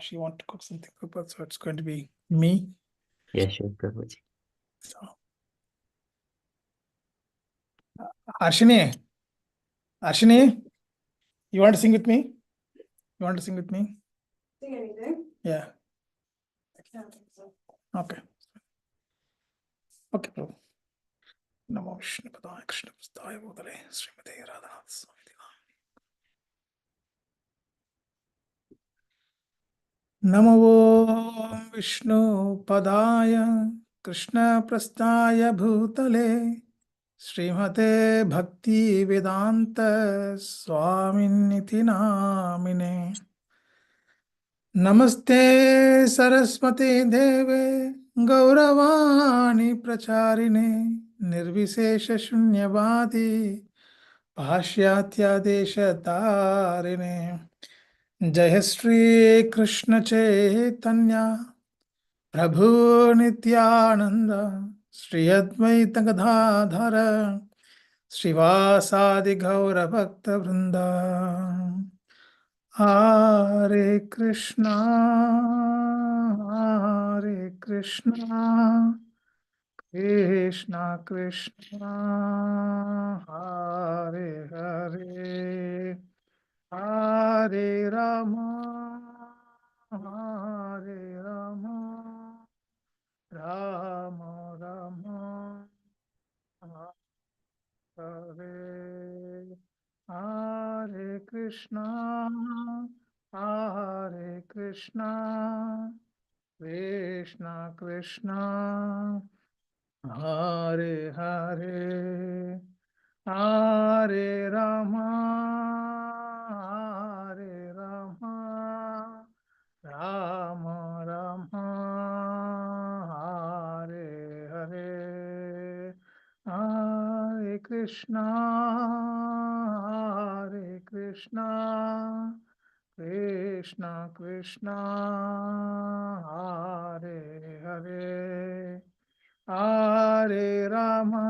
she want to cook something, Prabhupada, so it's going to be me. Yes, sure, Prabhuji. So, Ashini, you want to sing with me? You want to sing with me? Sing anything? Yeah. I can't think so. Okay. Okay, Prabhu. Namo Vishnu Padaya Krishna Prasthaya Bhutale Srimate Radhanath Swami. Namo Vishnu Padaya Krishna Prasthaya Bhutale Srimate Bhakti Vedanta Swaminiti Namine. Namaste Saraswati Deve Gauravani Pracharine Nirvishesha Shunyavadi Bhashyatya Deshatarine. Jai Shri Krishna Chaitanya Prabhu Nityananda Shri Advaita Gadadhara Srivasadi Gaura Bhakta Vrinda. Hare Krishna, Hare Krishna, Krishna Krishna, Hare Hare, Hare Rama, Hare Rama, Rama Rama, Hare Hare Krishna, Hare Krishna, Krishna Krishna, Hare Hare, Hare Rama, Hare Rama, Rama Rama, Hare Hare, Hare Krishna, Hare Krishna, Krishna Krishna, Hare Hare, Hare Rama,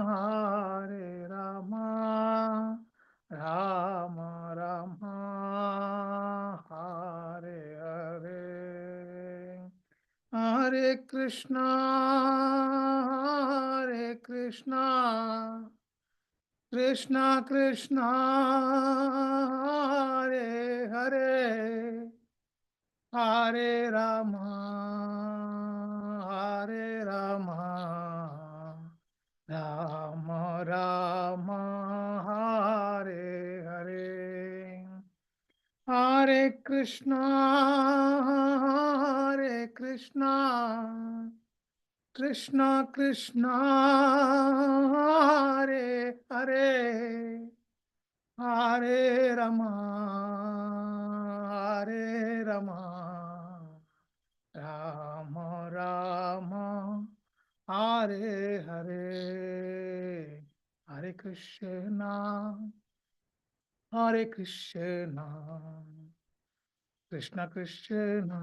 Hare Rama, Rama Rama, Hare Hare, Hare Krishna, Hare Krishna, Krishna Krishna, Hare Hare, Hare Rama, Hare Rama, Rama Rama, Hare Hare, Hare Krishna, Hare Krishna, Krishna Krishna, Hare Hare, Hare Rama, Hare Rama, Rama Rama, Hare Hare, Hare Krishna, Hare Krishna, Krishna Krishna,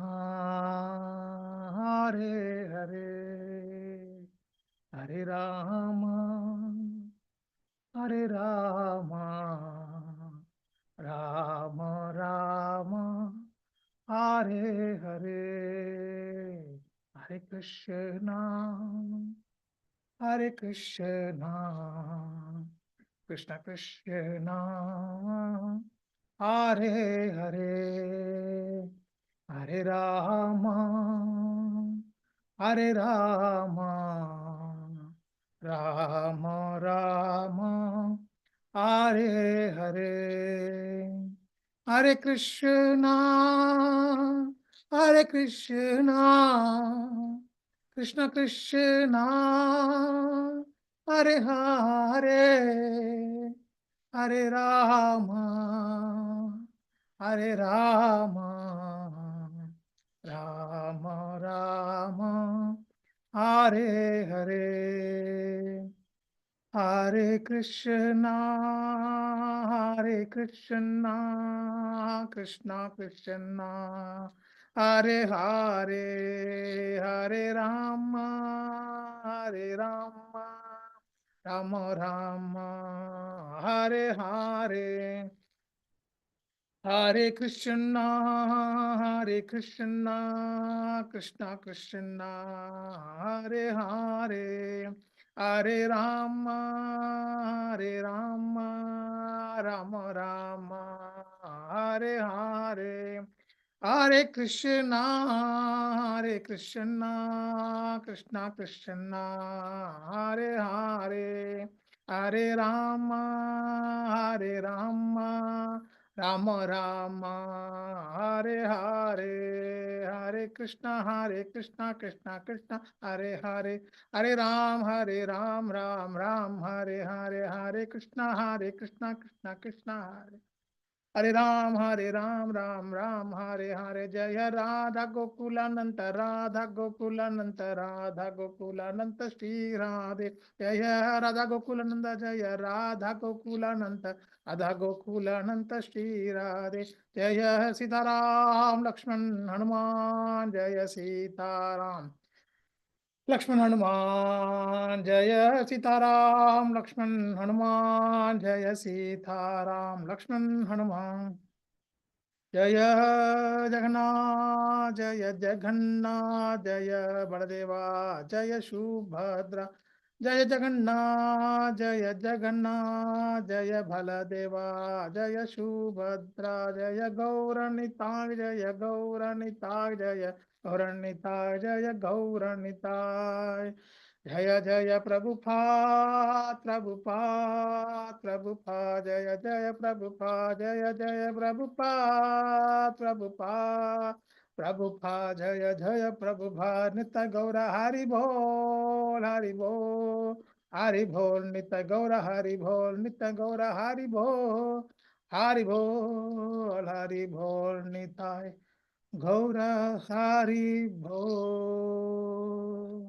Hare Hare, Hare Rama, Hare Rama, Rama Rama, Hare Hare, Hare Krishna, Hare Krishna, Krishna Krishna, Hare Hare, Hare Rama, Hare Rama, Rama Rama, Hare Hare, Hare Krishna, Hare Krishna, Krishna Krishna, Hare Hare, Hare Rama, Hare Rama, Rama Rama, Hare Hare, Hare Krishna, Hare Krishna, Krishna Krishna, Hare Hare, Hare Rama, Hare Rama, Rama Rama, Hare Hare, Hare Krishna, Hare Krishna, Krishna Krishna, Hare Hare, Hare Rama, Hare Rama, Rama Rama, Hare Hare. Hare Krishna, Hare Krishna, Krishna Krishna, Hare Hare, Hare Rama, Hare Rama, Rama Rama, Hare Hare, Hare Krishna, Krishna Krishna, Hare Hare, Hare Ram, Ram Hare Hare, Hare Krishna, Krishna Krishna, Hare Ram, Ram Hare Hare, Jaya Radha Gokulananta, Radha Gokulananta, Shri Radhe, Jaya Radha Gokulananda, Jaya Radha Gokulananta, Radha Gokulananta, Shri Radhe, Jaya Sitaram, Lakshman Hanuman, Jaya Sitaram. Lakshman Hanuman, Jaya Sitaram, Lakshman Hanuman, Jaya Sitaram, Lakshman Hanuman. जय जगन्नाथ जय जगन्नाथ जय बलदेवा जय सुभद्रा जय जगन्नाथ जय जगन्नाथ जय बलदेवा जय सुभद्रा जय गौरनिताय जय गौरनिताय जय गौरनिताय जय गौरनिताय जय जय प्रभुपाद प्रभुपाद प्रभुपाद जय जय प्रभुपाद जय जय प्रभुपाद प्रभुपाद प्रभुपाद जय जय प्रभुपाद नित्य गौर हरि बोल हरि बोल हरि बोल नित्य गौर हरि बोल नित्य गौर हरि बोल हरि बोल हरि बोल नित्य गौर हरि बोल।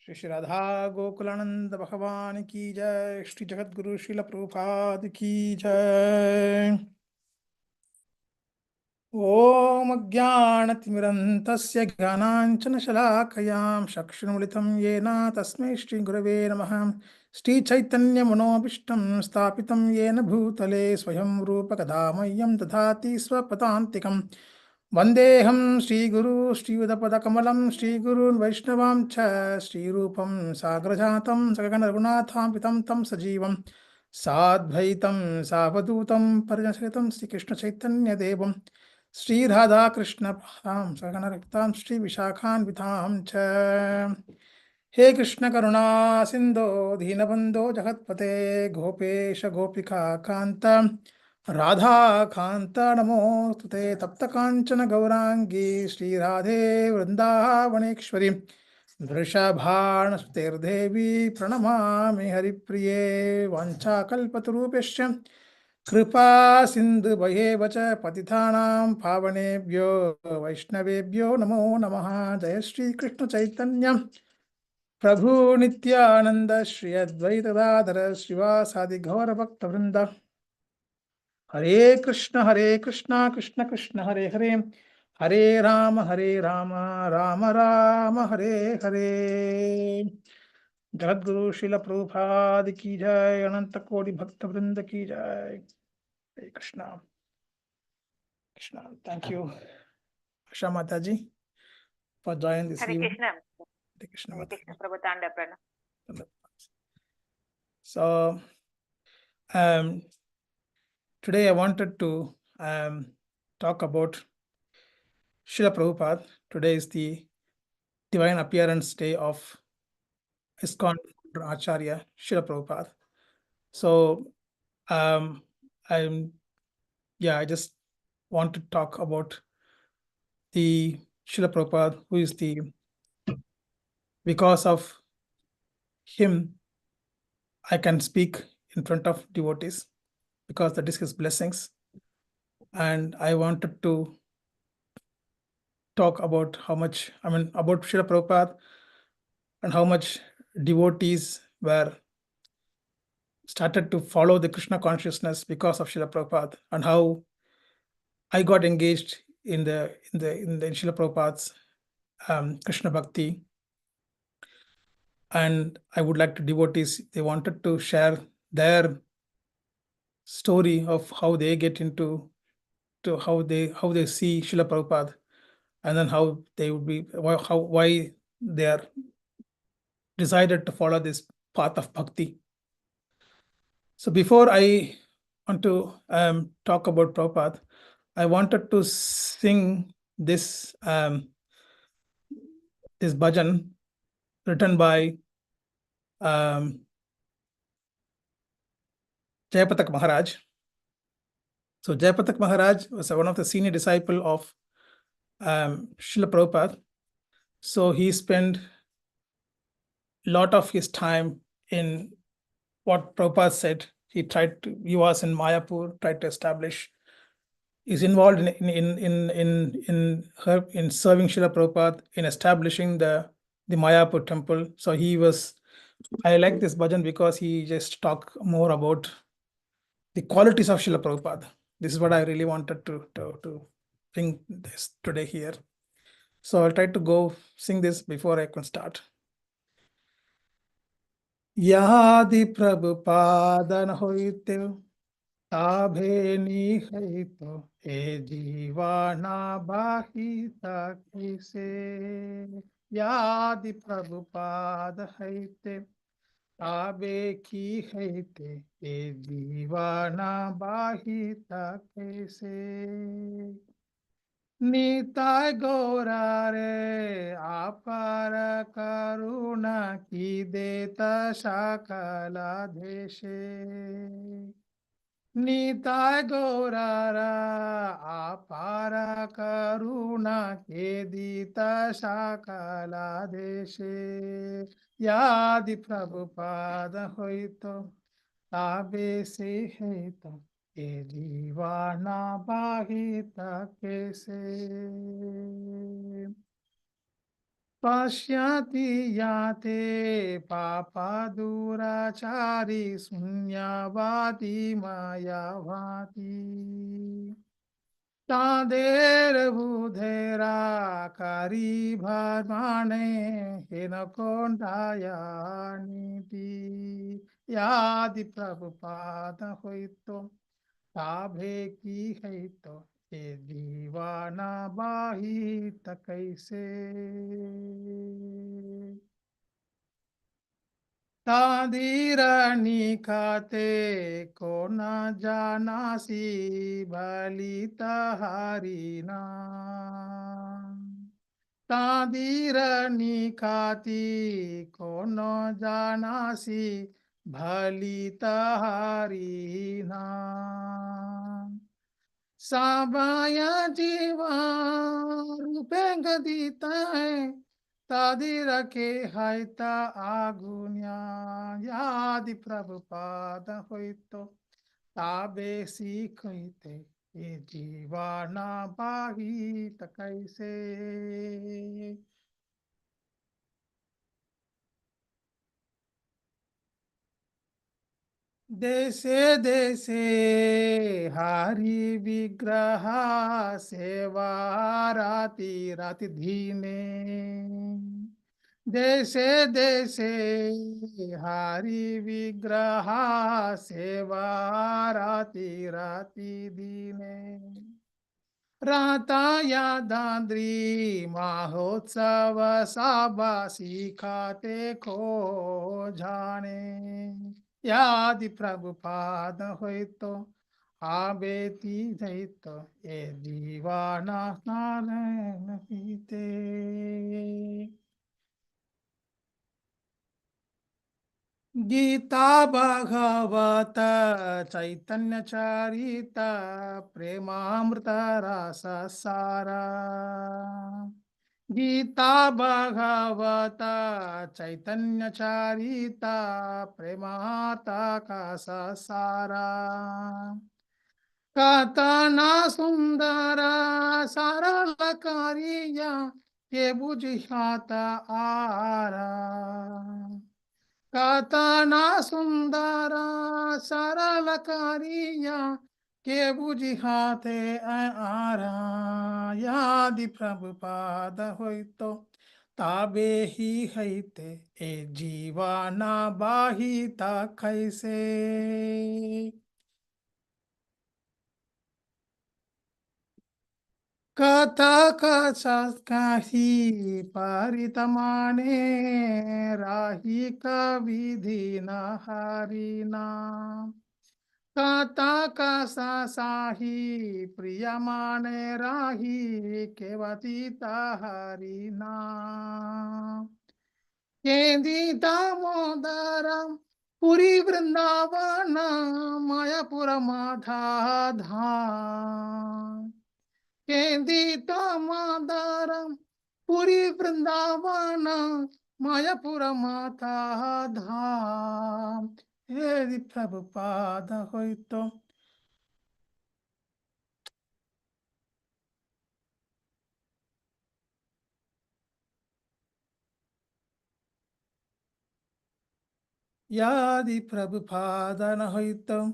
श्री श्री राधा गोकुलानंद भगवान की जय। श्री जगत गुरु श्रील प्रभुपाद की जय। ओम अज्ञानतिमिरन्तस्य ज्ञानाञ्जनशलाकयां चक्षुरुन्मिलितं येन तस्मै श्री गुरवे नमः। श्रीचैतन्यमनोभीष्टं स्थापितं येन भूतले स्वयं रूपकदा ददाति स्वपदान्तिकम्। वन्देऽहं श्रीगुरु श्रीयुतपदकमलं श्रीगुरून् वैष्णवां च श्रीरूपं साग्रजातं सगगणरघुनाथान्वितं तं सजीवं साद्वैतं सावधूतं परिजनसहितं श्रीकृष्णचैतन्यदेवं श्रीराधाकृष्ण सगणरक्तां श्रीविशाखान्वितां च। हे कृष्ण करुणा सिन्धो दीनबन्धो जगत्पते गोपेश गोपिका कान्त राधा कान्त नमोऽस्तु ते। तप्त काञ्चन गौराङ्गी श्रीराधे वृन्दावनेश्वरी वृषभानुसुतेर्देवी प्रणमामि हरिप्रिये। वाञ्छाकल्पतरुभ्यश्च कृपा सिन्धुभयेव च पतितानां पावनेभ्यो वैष्णवेभ्यो नमो नमः। जय श्री कृष्ण चैतन्य प्रभु नित्यानंद श्री अद्वैत गदाधर श्रीवासादि गौर भक्त वृंद। हरे कृष्ण कृष्ण कृष्ण हरे हरे हरे राम राम राम हरे हरे। जगद्गुरु श्रील प्रभुपाद की जय। अनंत कोटि भक्त वृंद की जय। हरे कृष्णा कृष्णा। थैंक यू आशा माता जी for joining this Hare evening. Krishna. Hare Krishna Hare Mata. Krishna. Prabhupad Pranam. So today I wanted to talk about Srila Prabhupada. Today is the divine appearance day of ISKCON Acharya Srila Prabhupada. So I just want to talk about the Srila Prabhupada, who is because of him I can speak in front of devotees, because that is his blessings. And I wanted to talk about about Srila Prabhupada and how much devotees were started to follow the Krishna consciousness because of Srila Prabhupada, and how I got engaged in the Srila Prabhupada's Krishna Bhakti. And I would like to devotees, they wanted to share their story of how they get into to how they see Srila Prabhupada, and then how they would be why they are decided to follow this path of bhakti. So before I want to talk about Prabhupada, I wanted to sing this this bhajan written by Jayapatak Maharaj. So Jayapatak Maharaj was one of the senior disciple of Srila Prabhupada. So he spent a lot of his time in what Prabhupada said. He was in Mayapur, tried to establish, is involved in serving Srila Prabhupada, in establishing the Mayapur temple. So I like this bhajan because he just talked more about the qualities of Srila Prabhupada. This is what I really wanted to bring this today here. So I'll try to go sing this before I can start. Yadi Prabhupada na hoite ताभे निहितो ए जीवाना बाहिता किसे यादि प्रभुपाद हैते ताबे की हैते ए जीवाना बाहिता कैसे निताय गौरा रे आपार करुणा की देता सकला देशे निताय गौरारा आपारा करुणा के दीता सकला देशे यादि प्रभुपाद होइतो ताबे से हेतो ए जीवाना बाहिता कैसे पश्यति याते पापा दुराचारी शून्यवादी मायावादी तादेर बुधेरा करी भरमाने हेन कोंडाया नीति यादि प्रभुपाद होइतो ताभे की हैतो ए दीवाना बाहित कैसे तादीरा निकाते को न जानासी भलिता हरिना तादीरा निकाती को न जानासी भलिता हरिना साबाया जीवा रूपेंग दीता है तादीरा के हाइता आगुन्या यादि प्रभुपाद होइतो ताबे सीखते ये जीवाना बाहित कैसे देशे देशे हरि विग्रह सेवा राति राति धीने देशे देशे हरि विग्रह सेवा राति राति दीने राता या दाद्री महोत्सव साबा सिखाते को जाने यादि प्रभुपाद होइतो आबेती जैतो ए दीवाना नारायण पीते गीता भागवत चैतन्य चरिता प्रेमामृत रस सारा गीता भागवत चैतन्य चरिता प्रेमाता का सारा कतना सुंदर सरल कारिया के बुझाता आरा कतना सुंदर सरल कारिया के बुझाते आरा यादि प्रभुपाद होइतो ताबे ही हैते ए जीवाना बाहिता कैसे Kata kahi paritamane rahi kavidhina harina. Kata sahi priyamane rahi kevatita harina. Kendi damodaram puri vrindavana mayapura madha dham. Kendi damodaram puri vrindavana mayapura madha dham. Edi Prabhupada hoito. Yadi Prabhupada na hoito.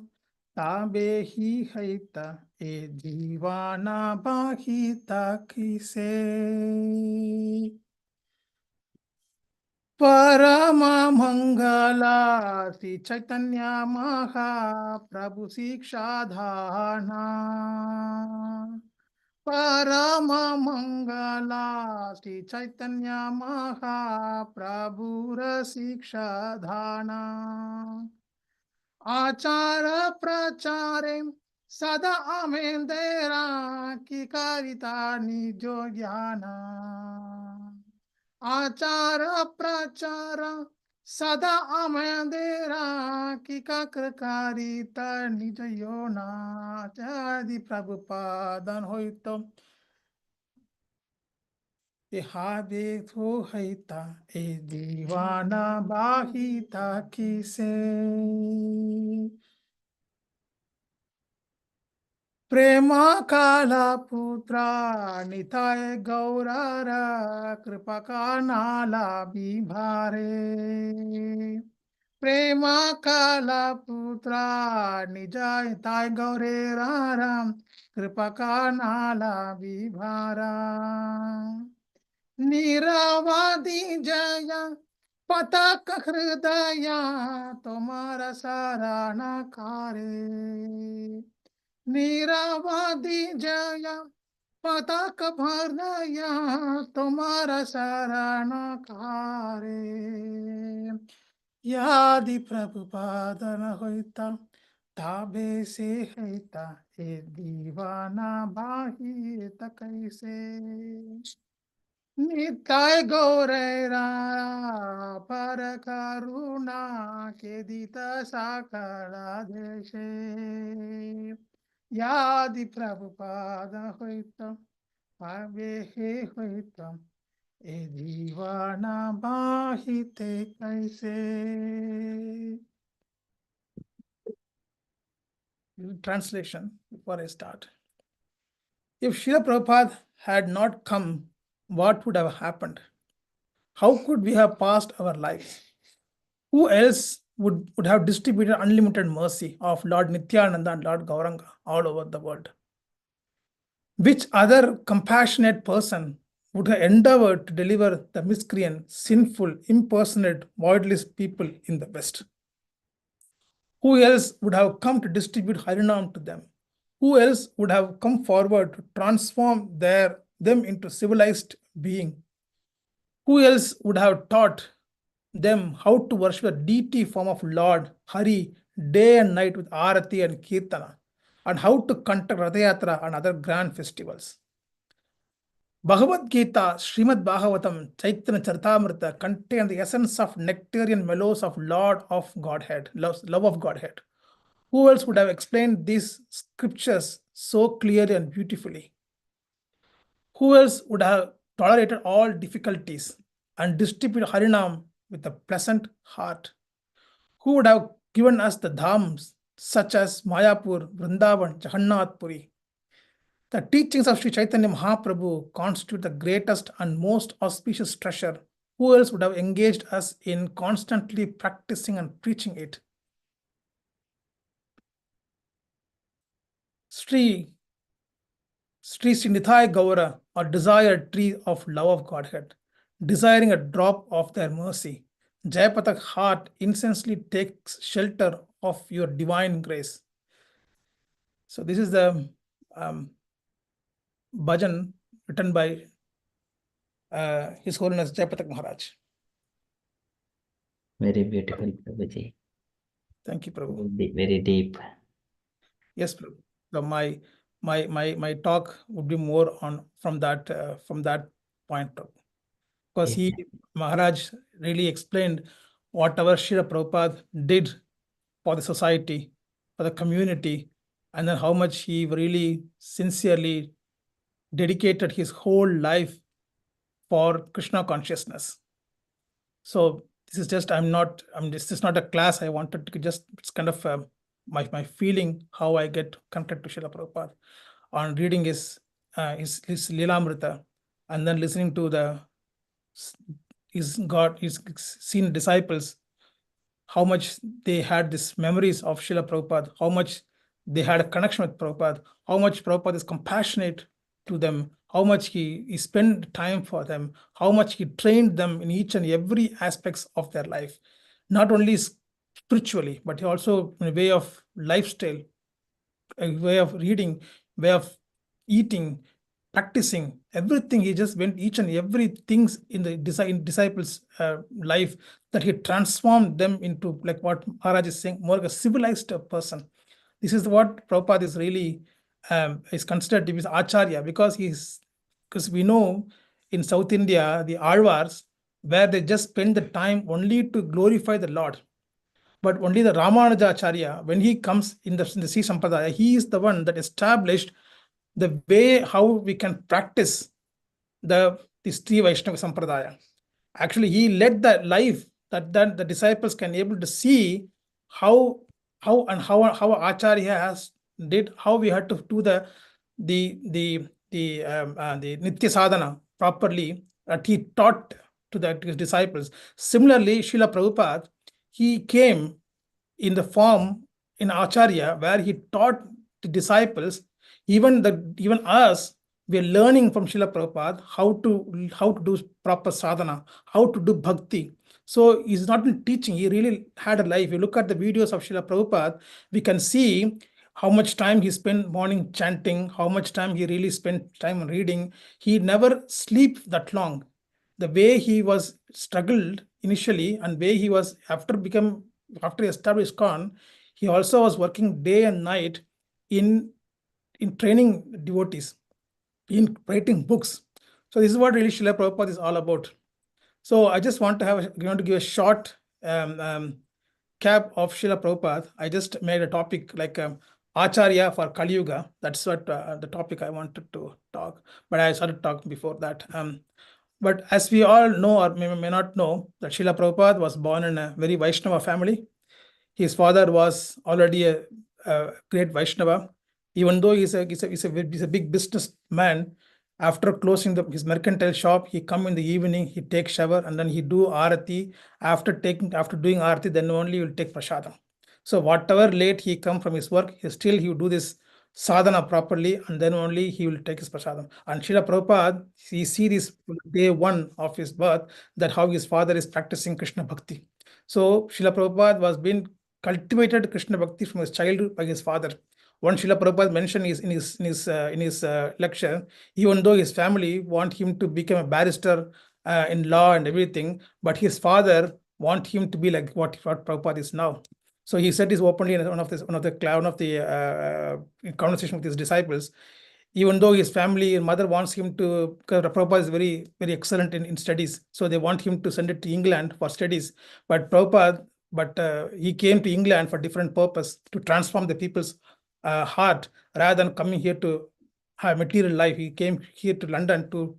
Tabe hi haita e divana bahita kise. Parama Mangala Sri Chaitanya Maha Prabhu Siksha Dhana. Parama Mangala Sri Chaitanya Maha Prabhu Siksha Dhana. Achara prachare sada amendera ki karita nijo jnana. Achara prachara sada amendera ki karita nijo yona. Jadi Prabhupada hoito. Habe tho haita e divana bahita kise. Prema kala putra nitai gaurara kripakanala bibhare. Prema kala putra nijai tai gaurera kripakanala bibhara. Niravadi jaya pataka hridaya tomara sarana kare. Niravadi jaya pataka bhardaya tomara sarana kare. Yadi Prabhupada na hoita tabe se haita e divana bahita kaise. Nitai Gaurera Parakaruna Kedita Sakala Deshe. Yadi Prabhupada hoita Pavehe hoita e divana bahite kaise. Translation before I start. If Srila Prabhupada had not come, what would have happened? How could we have passed our lives? Who else would have distributed unlimited mercy of Lord Nityananda and Lord Gauranga all over the world? Which other compassionate person would have endeavored to deliver the miscreant, sinful, impersonate, voidless people in the West? Who else would have come to distribute Harinam to them? Who else would have come forward to transform them into civilized being? Who else would have taught them how to worship the deity form of Lord Hari day and night with Arati and Kirtana, and how to conduct Rathayatra and other grand festivals? Bhagavad Gita, Srimad Bhagavatam, Chaitanya Charitamrita contain the essence of nectarian mellows of Lord of Godhead, love of Godhead. Who else would have explained these scriptures so clearly and beautifully? Who else would have tolerated all difficulties and distributed Harinam with a pleasant heart? Who would have given us the dhams such as Mayapur, Vrindavan, Jagannath Puri? The teachings of Sri Chaitanya Mahaprabhu constitute the greatest and most auspicious treasure. Who else would have engaged us in constantly practicing and preaching it? Sri Nithai Gaura, or desired tree of love of Godhead, desiring a drop of their mercy. Jayapatak heart incessantly takes shelter of your divine grace. So this is the bhajan written by His Holiness Jayapatak Maharaj. Very beautiful, Prabhuji. Thank you, Prabhu. Very deep. Yes, Prabhu. So my talk would be more on from that point, Prabhu. Because Yes, Maharaj really explained whatever Srila Prabhupada did for the society, for the community, and then how much he really sincerely dedicated his whole life for Krishna consciousness. So this is just, this is not a class. I wanted to just, it's kind of my feeling, how I get connected to Srila Prabhupada on reading his Lilamrita, and then listening to his seen disciples, how much they had these memories of Srila Prabhupada, how much they had a connection with Prabhupada, how much Prabhupada is compassionate to them, how much he spent time for them, how much he trained them in each and every aspects of their life, not only spiritually, but also in a way of lifestyle, a way of reading, way of eating, practicing, everything. He just went each and every things in the disciples' life, that he transformed them into, like what Maharaj is saying, more like a civilized person. This is what Prabhupada is really is considered to be Acharya, because we know in South India, the Alvars, where they just spend the time only to glorify the Lord. But only the Ramanujacharya, when he comes in the Sri Sampradaya, he is the one that established the way how we can practice the Sri Vaishnava Sampradaya. Actually, he led the life that the disciples can able to see how Acharya has did, how we had to do the Nitya Sadhana properly, that he taught to his disciples. Similarly, Srila Prabhupada, he came in the form in Acharya, where he taught the disciples, even us, we are learning from Srila Prabhupada how to do proper sadhana, how to do bhakti. So he's not in teaching, he really had a life. You look at the videos of Srila Prabhupada, we can see how much time he spent morning chanting, how much time he really spent time reading. He never sleep that long. The way he was struggled initially, and way he was after he established ISKCON, he also was working day and night in training devotees, in writing books. So this is what really Srila Prabhupada is all about. So I just want to give a short cap of Srila Prabhupada. I just made a topic like Acharya for Kali Yuga. That's what the topic I wanted to talk, but I started talking before that. But as we all know, or may not know, that Srila Prabhupada was born in a very Vaishnava family. His father was already a great Vaishnava. Even though he's a big businessman, after closing his mercantile shop, he come in the evening, he take shower, and then he do arati. After doing arati, then only he will take prasadam. So whatever late he come from his work, he will do this sadhana properly, and then only he will take his prasadam. And Srila Prabhupada, he see this day one of his birth, that how his father is practicing Krishna Bhakti. So Srila Prabhupada was being cultivated Krishna Bhakti from his childhood by his father. One Srila Prabhupada mentioned in his lecture, even though his family want him to become a barrister in law and everything, but his father want him to be like what Prabhupada is now. So he said this openly in one of the conversation with his disciples. Even though his family and mother wants him to, because Prabhupada is very, very excellent in studies, so they want him to send it to England for studies. But he came to England for different purpose, to transform the people's heart, rather than coming here to have material life. He came here to London to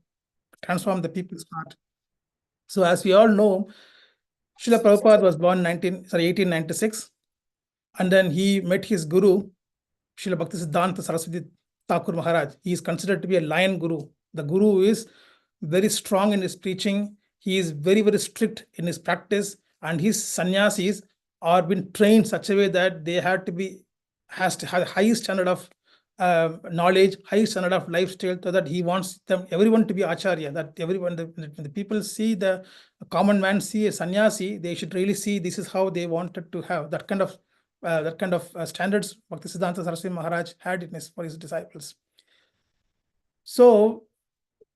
transform the people's heart. So as we all know, Srila Prabhupada was born 1896, and then he met his guru, Srila Bhaktisiddhanta Saraswati Thakur Maharaj. He is considered to be a lion guru. The guru is very strong in his preaching. He is very, very strict in his practice, and his sannyasis are been trained such a way that they have to have the highest standard of knowledge, high standard of lifestyle, so that he wants everyone to be acharya. That everyone, the people see the common man see a sannyasi, they should really see this is how they wanted to have that kind of standards Bhaktisiddhanta Saraswati Maharaj had for his disciples. So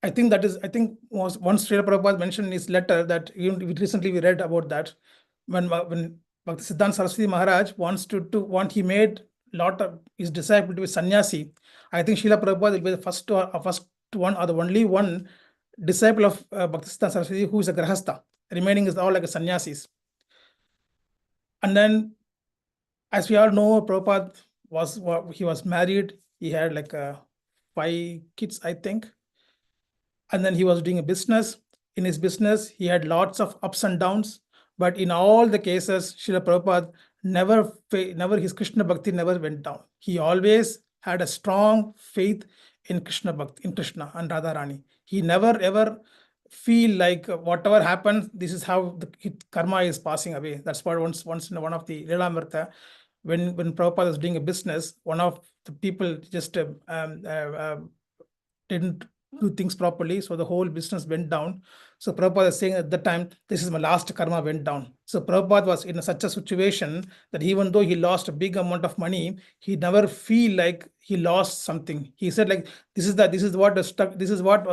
I think was once Srila Prabhupada mentioned in his letter that recently we read about that when Bhakti Siddhanta Saraswati Maharaj he made lot of his disciple to be sannyasi. I think Srila Prabhupada will be the first one or the only one disciple of Bhakti Siddhanta Saraswati who is a grahastha. Remaining is all like a sannyasis. And then, as we all know, Prabhupada was married. He had like 5 kids, I think. And then he was doing a business. In his business, he had lots of ups and downs. But in all the cases, Srila Prabhupada never his Krishna Bhakti never went down. He always had a strong faith in Krishna Bhakti, in Krishna and Radharani. He never ever feel like whatever happens, this is how the karma is passing away. That's what once in one of the Lilamrita, when Prabhupada was doing a business, one of the people just didn't do things properly, so the whole business went down. So Prabhupada is saying at the time, this is my last karma went down. So Prabhupada was in such a situation that even though he lost a big amount of money, he never feel like he lost something. He said like, this is what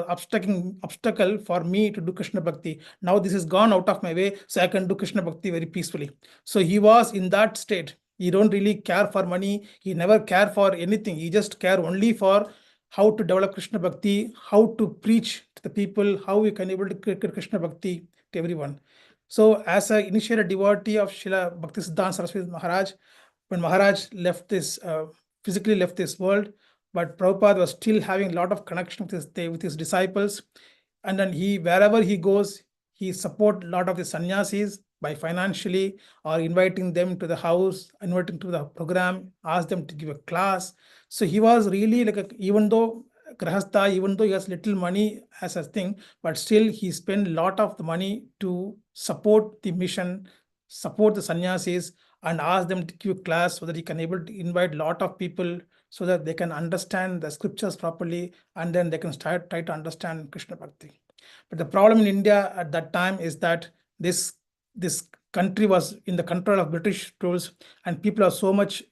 obstacle for me to do Krishna Bhakti. Now this is gone out of my way, so I can do Krishna Bhakti very peacefully. So he was in that state. He don't really care for money. He never care for anything. He just care only for how to develop Krishna Bhakti, how to preach to the people, how we can able to create Krishna Bhakti to everyone. So as an initiated devotee of Srila Bhakti Siddhanta Saraswati Maharaj, when Maharaj physically left this world, but Prabhupada was still having a lot of connection with his disciples. And then wherever he goes, he support a lot of the sannyasis by financially or inviting them to the house, inviting to the program, ask them to give a class. So he was really like even though grahastha, even though he has little money as a thing, but still he spent a lot of the money to support the mission, support the sannyasis, and ask them to give class so that he can able to invite a lot of people so that they can understand the scriptures properly, and then they can try to understand Krishna Bhakti. But the problem in India at that time is that this country was in the control of British rules, and people are so much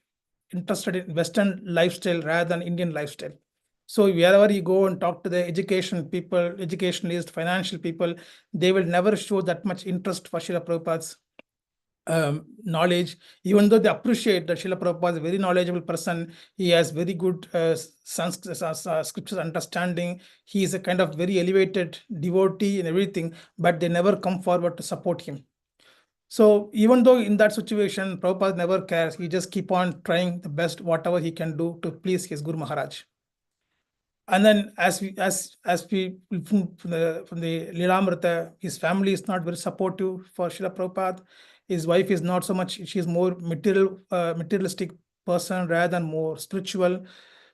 interested in Western lifestyle rather than Indian lifestyle. So wherever you go and talk to the education people, educationalists, financial people, they will never show that much interest for Srila Prabhupada's knowledge, even though they appreciate that Srila Prabhupada is a very knowledgeable person. He has very good scriptures understanding. He is a kind of very elevated devotee and everything, but they never come forward to support him. So even though in that situation, Prabhupada never cares. He just keep on trying the best, whatever he can do to please his Guru Maharaj. And then as we from the Lilamrita, his family is not very supportive for Srila Prabhupada. His wife is not so much, she is more materialistic person rather than more spiritual.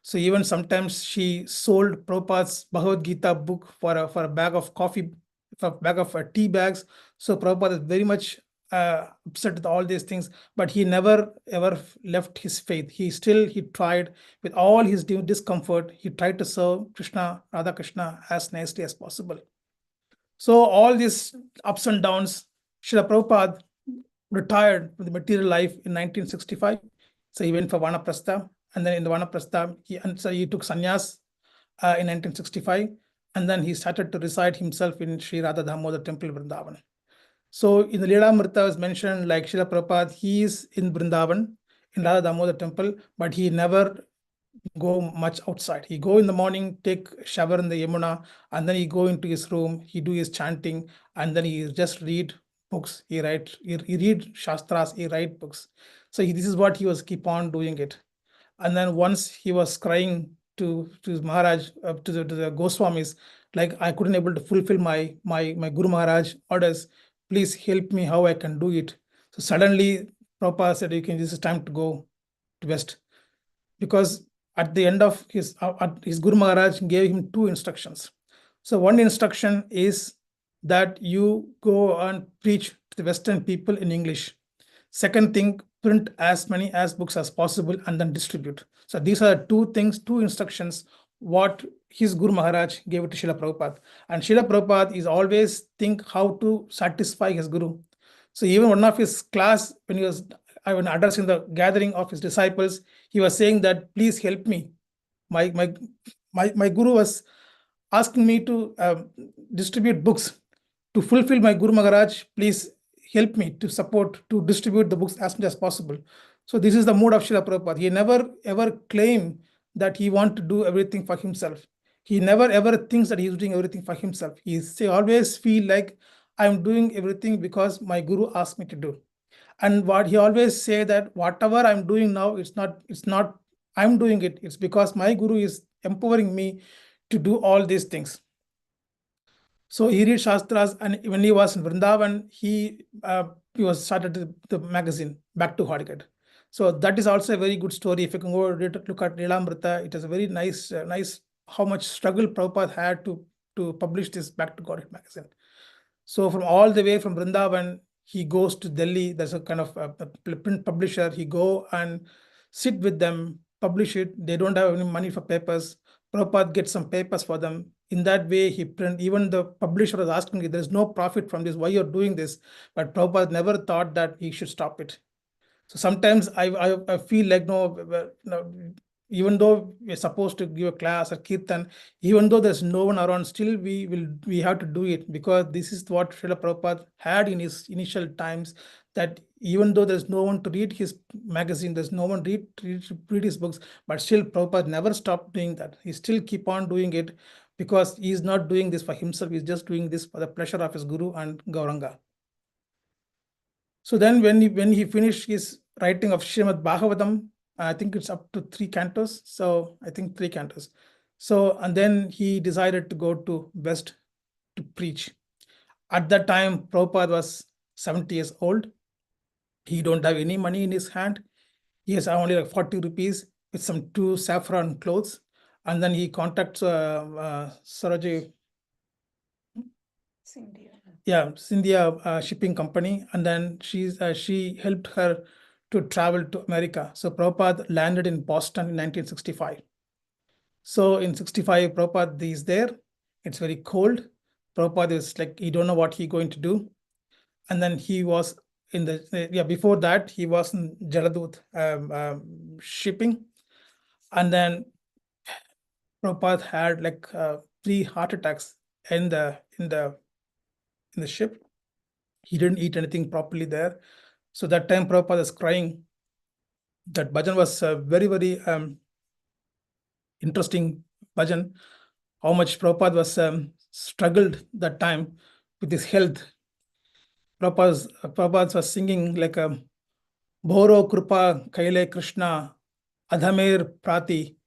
So even sometimes she sold Prabhupada's Bhagavad Gita book for a bag of coffee, for a bag of tea bags. So Prabhupada is very much upset with all these things, but he never ever left his faith. He tried with all his discomfort. He tried to serve Krishna, Radha Krishna as nicely as possible. So all these ups and downs, Srila Prabhupada retired from the material life in 1965. So he went for Vanaprastha, and then in the Vanaprastha, he took sannyas in 1965, and then he started to reside himself in Sri Radha Damodar Temple, Vrindavan. So in the Lilamrita is mentioned like Srila Prabhupada, he is in Vrindavan, in Radha Damodar Temple, but he never go much outside. He go in the morning, take shower in the Yamuna, and then he go into his room, he do his chanting, and then he just read books. He read shastras, he write books. So this is what he was keep on doing it. And then once he was crying to Maharaj, to the Goswamis, like I couldn't able to fulfill my Guru Maharaj orders. Please help me how I can do it. So suddenly Prabhupada said, this is time to go to West. Because at the end of his Guru Maharaj gave him 2 instructions. So one instruction is that you go and preach to the Western people in English. Second thing, print as many books as possible and then distribute. So these are 2 things, 2 instructions, what his Guru Maharaj gave it to Srila Prabhupada. And Srila Prabhupada is always think how to satisfy his Guru. So even one of his class, when he was addressing the gathering of his disciples, he was saying that, please help me. My Guru was asking me to distribute books to fulfill my Guru Maharaj. Please help me to support, to distribute the books as much as possible. So this is the mood of Srila Prabhupada. He never ever claimed that he want to do everything for himself. He never ever thinks that he's doing everything for himself. He always feel like I'm doing everything because my Guru asked me to do. And what he always say that whatever I'm doing now, it's not I'm doing it. It's because my Guru is empowering me to do all these things. So he read Shastras, and when he was in Vrindavan, he was started the magazine Back to Hardget. So that is also a very good story. If you can go look at Lilamrita, it is a very nice how much struggle Prabhupada had to publish this Back to Godhead magazine. So from all the way from Vrindavan, he goes to Delhi. There's a kind of a print publisher. He go and sit with them, publish it. They don't have any money for papers. Prabhupada gets some papers for them. In that way, he print. Even the publisher was asking, there's no profit from this. Why you're doing this? But Prabhupada never thought that he should stop it. So sometimes I feel like no, even though we're supposed to give a class or kirtan, even though there's no one around, still we have to do it, because this is what Srila Prabhupada had in his initial times, that even though there's no one to read his magazine, there's no one read his books, but still Prabhupada never stopped doing that. He still keep on doing it, because he's not doing this for himself. He's just doing this for the pleasure of his Guru and Gauranga. So then when he finished his writing of Srimad Bhagavatam, I think it's up to 3 cantos. So I think 3 cantos. So, and then he decided to go to West to preach. At that time, Prabhupada was 70 years old. He don't have any money in his hand. He has only like 40 rupees with some 2 saffron clothes. And then he contacts Saraji. Cynthia shipping company, and then she helped her to travel to America. So Prabhupada landed in Boston in 1965. So in 65, Prabhupada is there. It's very cold. Prabhupada is like, he don't know what he's going to do. And then he was in the, before that, he was in Jaladut shipping. And then Prabhupada had like 3 heart attacks in the ship. He didn't eat anything properly there. So that time Prabhupada was crying. That bhajan was very, very interesting bhajan. How much Prabhupada was struggled that time with his health. Prabhupada was singing like Bhoro Krupa Kaile Krishna Adhamer Prati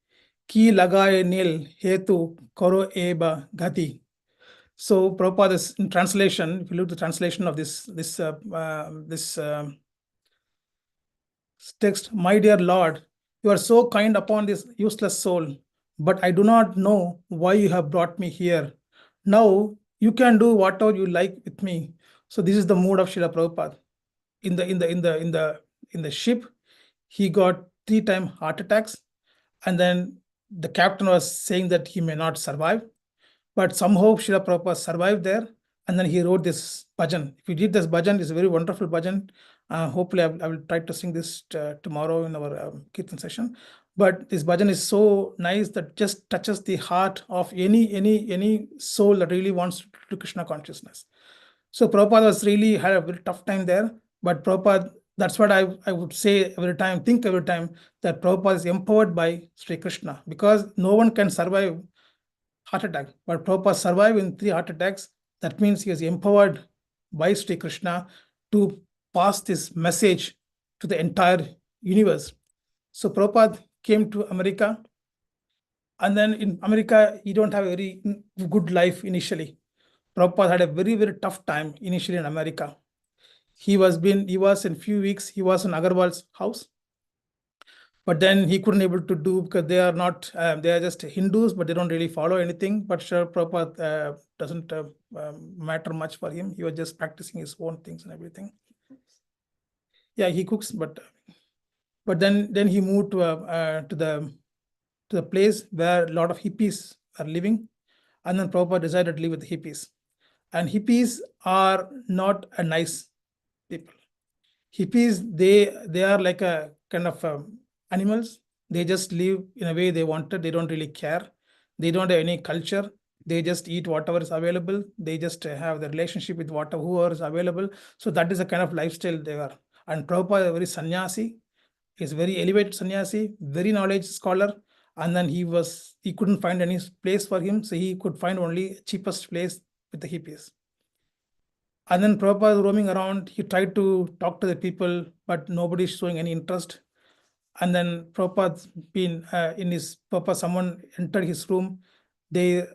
Ki Lagaye Nil Hetu Koro Eba Gati. So Prabhupada is in translation. If you look at the translation of this text, my dear Lord, you are so kind upon this useless soul, but I do not know why you have brought me here. Now you can do whatever you like with me. So this is the mood of Srila Prabhupada. In the ship, he got 3 times heart attacks, and then the captain was saying that he may not survive. But somehow Srila Prabhupada survived there, and then he wrote this bhajan. If you read this bhajan, it's a very wonderful bhajan. Hopefully, I will try to sing this tomorrow in our Kirtan session. But this bhajan is so nice that just touches the heart of any soul that really wants to do Krishna consciousness. So Prabhupada was really had a very tough time there. But Prabhupada, that's what I would say every time, think every time, that Prabhupada is empowered by Sri Krishna, because no one can survive heart attack, but Prabhupada survived in 3 heart attacks. That means he is empowered by Sri Krishna to pass this message to the entire universe. So Prabhupada came to America, and then in America, he don't have a very good life initially. Prabhupada had a very, very tough time initially in America. He was in few weeks, he was in Agarwal's house. But then he couldn't able to do, because they are not, they are just Hindus, but they don't really follow anything. But Srila Prabhupada doesn't matter much for him. He was just practicing his own things and everything. Yeah, he cooks, but then he moved to the place where a lot of hippies are living, and then Prabhupada decided to live with the hippies. And hippies are not a nice people. Hippies, they are like a kind of animals. They just live in a way they wanted. They don't really care. They don't have any culture. They just eat whatever is available. They just have the relationship with whoever is available. So that is the kind of lifestyle they are. And Prabhupada is very sannyasi. He's very elevated sannyasi, very knowledge scholar. And then he couldn't find any place for him. So he could find only cheapest place with the hippies. And then Prabhupada was roaming around. He tried to talk to the people, but nobody is showing any interest. And then Prabhupada's been someone entered his room. They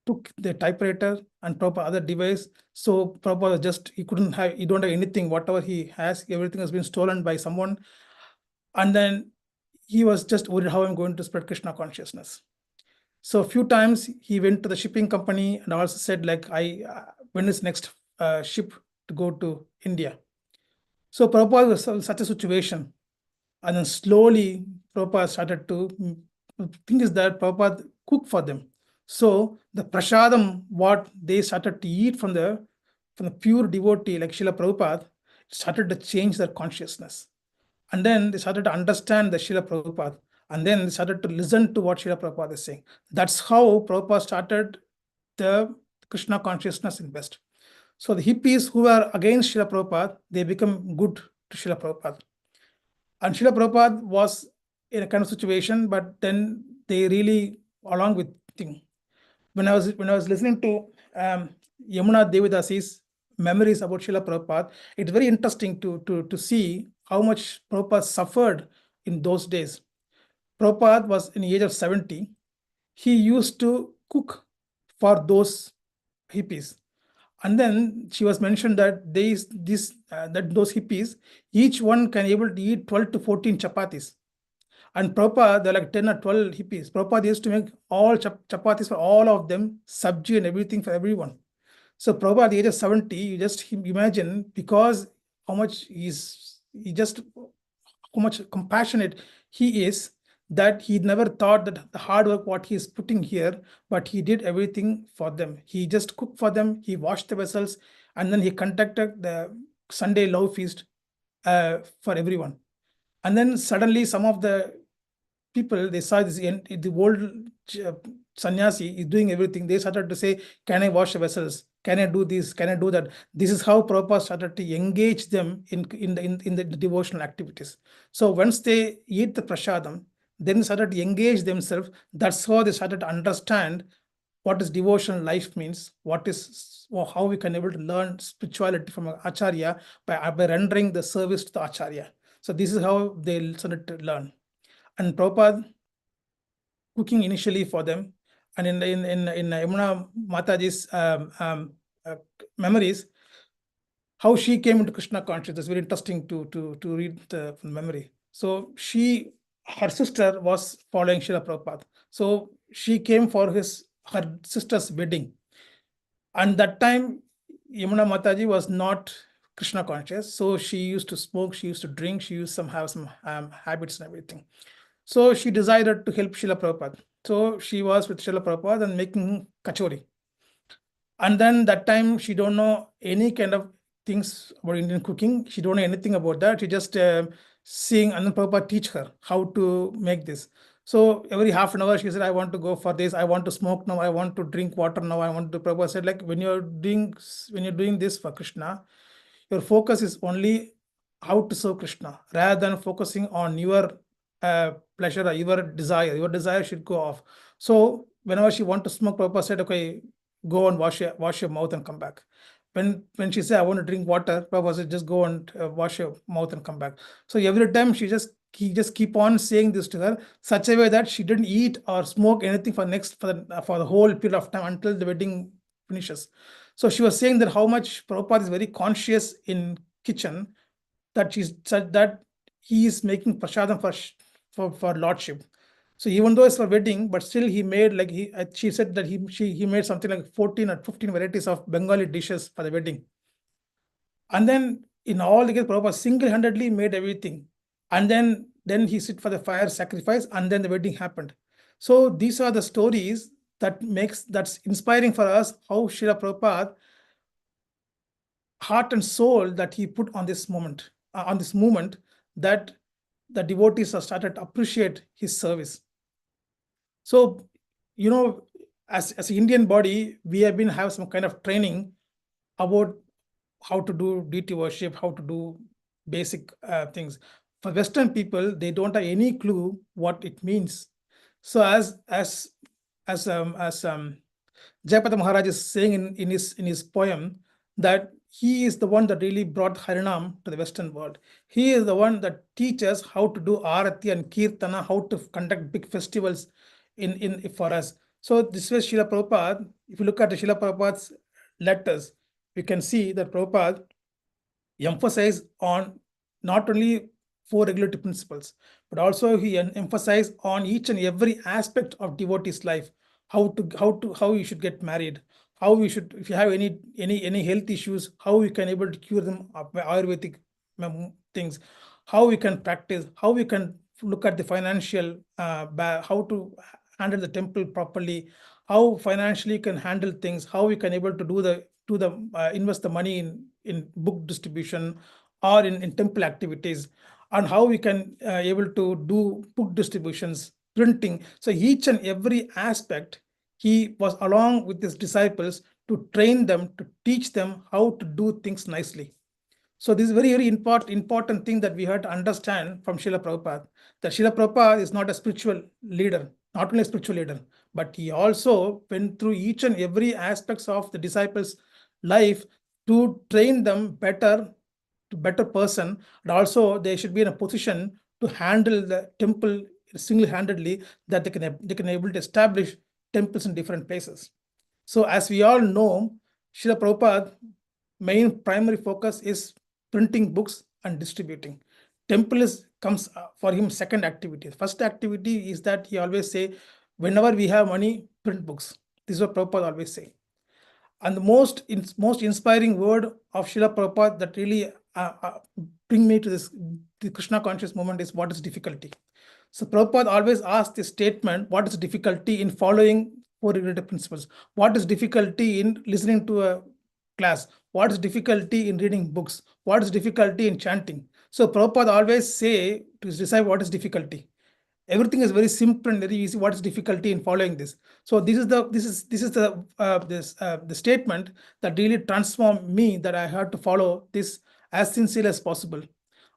took the typewriter and Prabhupada other device. So Prabhupada he don't have anything. Whatever he has, everything has been stolen by someone. And then he was just worried how I'm going to spread Krishna consciousness. So a few times he went to the shipping company and also said like, when is next ship to go to India? So Prabhupada was in such a situation. And then slowly Prabhupada started to, the thing is that Prabhupada cooked for them. So the prasadam, what they started to eat from the pure devotee like Srila Prabhupada, started to change their consciousness. And then they started to understand the Srila Prabhupada. And then they started to listen to what Srila Prabhupada is saying. That's how Prabhupada started the Krishna consciousness in West. So the hippies who were against Srila Prabhupada, they become good to Srila Prabhupada. And Srila Prabhupada was in a kind of situation, but then they really, along with thing. When I was listening to Yamuna Devidasi's memories about Srila Prabhupada, it's very interesting to see how much Prabhupada suffered in those days. Prabhupada was in the age of 70. He used to cook for those hippies. And then she was mentioned that those hippies, each one can able to eat 12 to 14 chapatis. And Prabhupada, there are like 10 or 12 hippies. Prabhupada used to make all chapatis for all of them, sabji and everything for everyone. So Prabhupada at the age of 70, you just imagine, because how much how much compassionate he is, that he never thought that the hard work what he is putting here, but he did everything for them. He just cooked for them, he washed the vessels, and then he conducted the Sunday love feast for everyone. And then suddenly some of the people, they saw the old sannyasi is doing everything. They started to say, can I wash the vessels? Can I do this? Can I do that? This is how Prabhupada started to engage them in the devotional activities. So once they eat the prasadam, then started to engage themselves. That's how they started to understand what is devotional life means, how we can able to learn spirituality from an acharya by rendering the service to the acharya. So this is how they started to learn. And Prabhupada cooking initially for them, and in Yamuna Mataji's memories, how she came into Krishna consciousness. Very interesting to read the memory. So her sister was following Srila Prabhupada. So she came for her sister's wedding. And that time, Yamuna Mataji was not Krishna conscious. So she used to smoke, she used to drink, she used to have some habits and everything. So she decided to help Srila Prabhupada. So she was with Srila Prabhupada and making kachori. And then that time she don't know any kind of things about Indian cooking. She don't know anything about that. She just seeing, and then Prabhupada teach her how to make this. So every half an hour she said, I want to go for this. I want to smoke now. I want to drink water now. I want to. Prabhupada said, like, when you're doing this for Krishna, your focus is only how to serve Krishna, rather than focusing on your pleasure or your desire. Your desire should go off. So whenever she want to smoke, Prabhupada said, okay, go and wash your mouth and come back. When she said, I want to drink water, Prabhupada said, just go and wash your mouth and come back. So every time he just keep on saying this to her, such a way that she didn't eat or smoke anything for the whole period of time until the wedding finishes. So she was saying that how much Prabhupada is very conscious in kitchen, that he is making prasadam for lordship. So even though it's for wedding, but still he made, like, she said that he made something like 14 or 15 varieties of Bengali dishes for the wedding. And then in all the case, Prabhupada single-handedly made everything. And then he sit for the fire sacrifice, and then the wedding happened. So these are the stories that's inspiring for us, how Srila Prabhupada heart and soul that he put on this movement, that the devotees have started to appreciate his service. So, as an Indian body, we have been have some kind of training about how to do deity worship, how to do basic things. For Western people, they don't have any clue what it means. So as Jayapada Maharaj is saying in his poem that he is the one that really brought Harinam to the Western world. He is the one that teaches how to do Arati and Kirtana, how to conduct big festivals in for us. So this was Srila Prabhupada. If you look at the Srila Prabhupada's letters, you can see that Prabhupada emphasized on not only four regulatory principles, but also he emphasized on each and every aspect of devotee's life, how you should get married, how we should, if you have any health issues, how we can able to cure them by Ayurvedic things, how we can practice, how we can look at the financial, how to handle the temple properly, how financially can handle things, how we can able to do the invest the money in book distribution or in temple activities, and how we can able to do book distributions, printing. So each and every aspect, he was along with his disciples to train them, to teach them how to do things nicely. So this is very important thing that we have to understand from Srila Prabhupada, that Srila Prabhupada is not a spiritual leader, not only a spiritual leader, but he also went through each and every aspects of the disciples' life to train them better, to better person, and also they should be in a position to handle the temple single-handedly, that they can able to establish temples in different places. So as we all know, Srila Prabhupada main primary focus is printing books and distributing. Temple comes for him second activity. First activity is that he always say, whenever we have money, print books. This is what Prabhupada always say. And the most inspiring word of Srila Prabhupada that really bring me to the Krishna conscious movement is, what is difficulty? So Prabhupada always asks this statement, what is difficulty in following four regulative principles? What is difficulty in listening to a class? What is difficulty in reading books? What is difficulty in chanting? So Prabhupada always say to his disciple, what is difficulty? Everything is very simple and very easy. What is difficulty in following this? So this is the statement that really transformed me, that I had to follow this as sincerely as possible.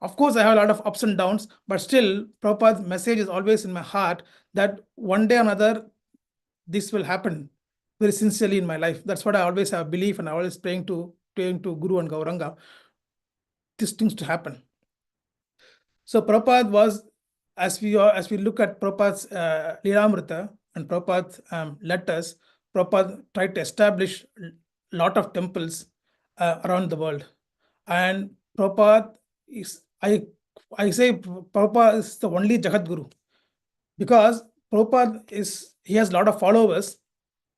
Of course, I have a lot of ups and downs, but still Prabhupada's message is always in my heart, that one day or another this will happen very sincerely in my life. That's what I always have belief, and I always praying to Guru and Gauranga these things to happen. So Prabhupada was, as we look at Prabhupada's Lilamrita and Prabhupada's letters, Prabhupada tried to establish a lot of temples around the world. And Prabhupada is, I say Prabhupada is the only Jagat Guru, because Prabhupada he has a lot of followers.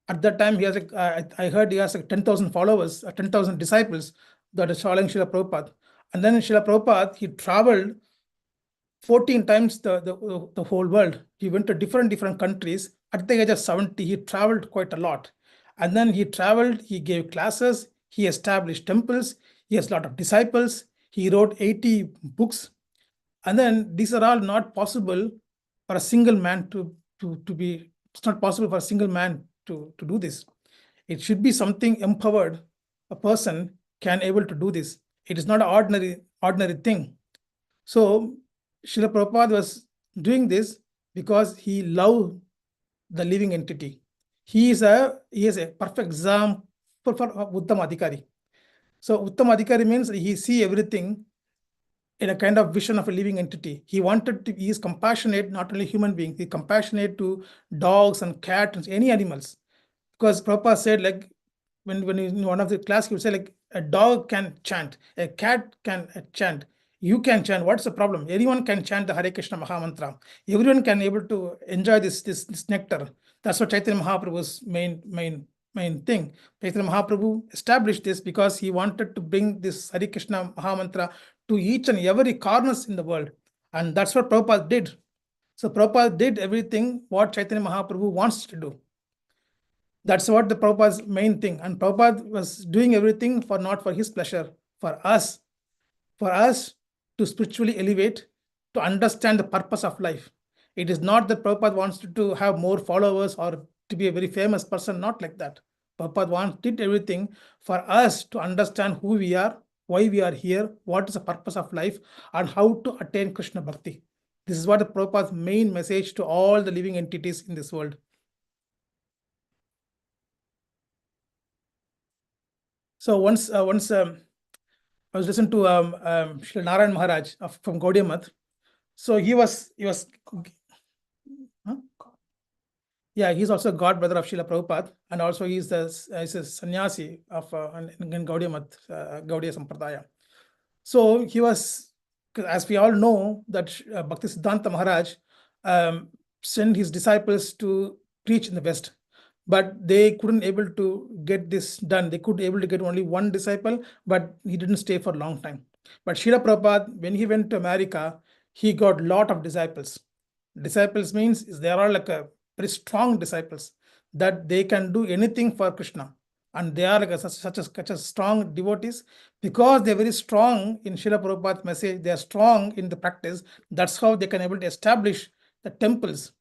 At that time, he has I heard he has 10,000 followers, 10,000 disciples that is following Srila Prabhupada. And then Srila Prabhupada, he traveled 14 times the whole world. He went to different countries. At the age of 70, he traveled quite a lot. And then he traveled, he gave classes, he established temples, he has a lot of disciples, he wrote 80 books. And then these are all not possible for a single man to be, it's not possible for a single man to do this. It should be something empowered. A person can able to do this. It is not an ordinary thing. So Srila Prabhupada was doing this because he loved the living entity. He is a perfect example for Uttama Adhikari. So Uttama Adhikari means he see everything in a kind of vision of a living entity. He is compassionate, not only human being, he's compassionate to dogs and cats and any animals. Because Prabhupada said, like, when in one of the class, he would say, like, a dog can chant, a cat can chant, you can chant. What's the problem? Anyone can chant the Hare Krishna Mahamantra. Everyone can able to enjoy this nectar. That's what Chaitanya Mahaprabhu's main thing. Chaitanya Mahaprabhu established this because he wanted to bring this Hare Krishna Mahamantra to each and every corners in the world. And that's what Prabhupada did. So Prabhupada did everything what Chaitanya Mahaprabhu wants to do. That's what the Prabhupada's main thing. And Prabhupada was doing everything not for his pleasure, for us to spiritually elevate, to understand the purpose of life. It is not that Prabhupada wants to have more followers or to be a very famous person, not like that. Prabhupada did everything for us to understand who we are, why we are here, what is the purpose of life, and how to attain Krishna Bhakti. This is what the Prabhupada's main message to all the living entities in this world. So once I was listening to Srila Narayan Maharaj from Gaudiya Math. So he was huh? Yeah, he's also a god brother of Srila Prabhupada, and also he's a sannyasi of in Gaudiya Math, Gaudiya Sampradaya. So he was, as we all know, that Bhakti Siddhanta Maharaj sent his disciples to preach in the West, but they couldn't able to get this done. They could able to get only one disciple, but he didn't stay for a long time. But Srila Prabhupada, when he went to America, he got a lot of disciples. Disciples means they are all like a very strong disciples, that they can do anything for Krishna. And they are like such a strong devotees, because they're very strong in Srila Prabhupada's message, they are strong in the practice. That's how they can able to establish the temples.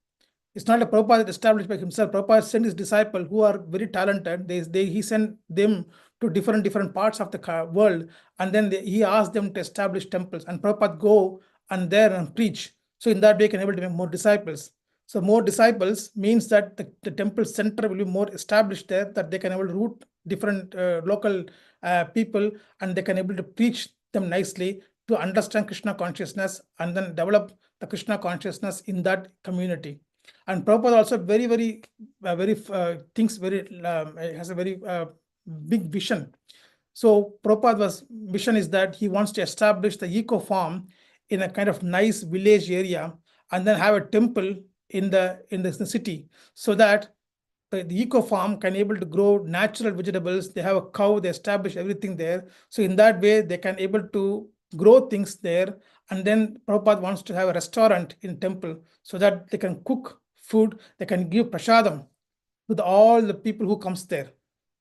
It's not a Prabhupada that established by himself. Prabhupada sent his disciples who are very talented. He sent them to different parts of the world, and then he asked them to establish temples. And Prabhupada go and there and preach. So in that way, can able to make more disciples. So more disciples means that the temple center will be more established there, that they can able to root different local people, and they can able to preach them nicely to understand Krishna consciousness and then develop the Krishna consciousness in that community. And Prabhupada also has a very big vision. So Prabhupada's vision is that he wants to establish the eco farm in a kind of nice village area, and then have a temple in the city, so that the eco farm can able to grow natural vegetables. They have a cow, they establish everything there. So in that way, they can able to grow things there. And then Prabhupada wants to have a restaurant in temple, so that they can cook food, they can give prasadam with all the people who comes there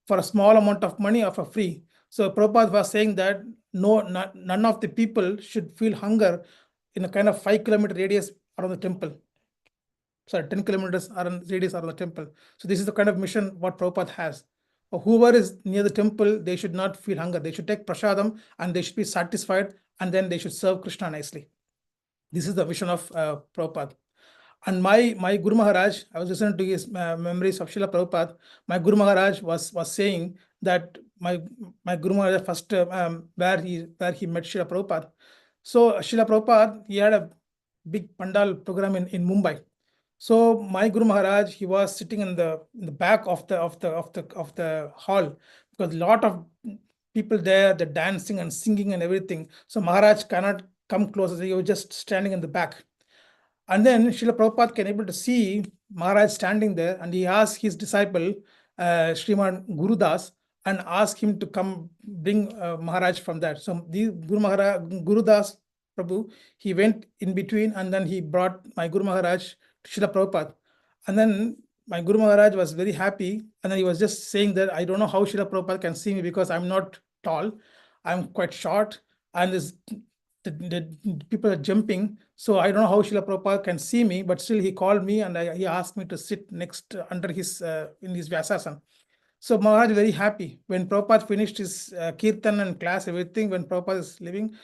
for a small amount of money or for free. So Prabhupada was saying that none of the people should feel hunger in a kind of 5-kilometer radius around the temple. Sorry, 10 kilometers around radius around the temple. So this is the kind of mission what Prabhupada has. Or whoever is near the temple, they should not feel hunger. They should take prasadam and they should be satisfied, and then they should serve Krishna nicely. This is the vision of Prabhupada. And my Guru Maharaj, I was listening to his memories of Srila Prabhupada. My Guru Maharaj was saying that my Guru Maharaj first where he met Srila Prabhupada. So Srila Prabhupada, he had a big pandal program in Mumbai. So my Guru Maharaj, he was sitting in the back of the hall, because a lot of people there, they're dancing and singing and everything. So Maharaj cannot come closer. So he was just standing in the back. And then Srila Prabhupada can able to see Maharaj standing there, and he asked his disciple, Sriman Gurudas, and asked him to come bring Maharaj from that. So the Gurudas Prabhu, he went in between, and then he brought my Guru Maharaj to Srila Prabhupada. And then my Guru Maharaj was very happy, and then he was just saying that I don't know how Srila Prabhupada can see me, because I'm not tall, I'm quite short, and the people are jumping. So I don't know how Srila Prabhupada can see me, but still he called me, and he asked me to sit next under his in his Vyasasana. So Maharaj very happy. When Prabhupada finished his kirtan and class, everything, when Prabhupada is leaving,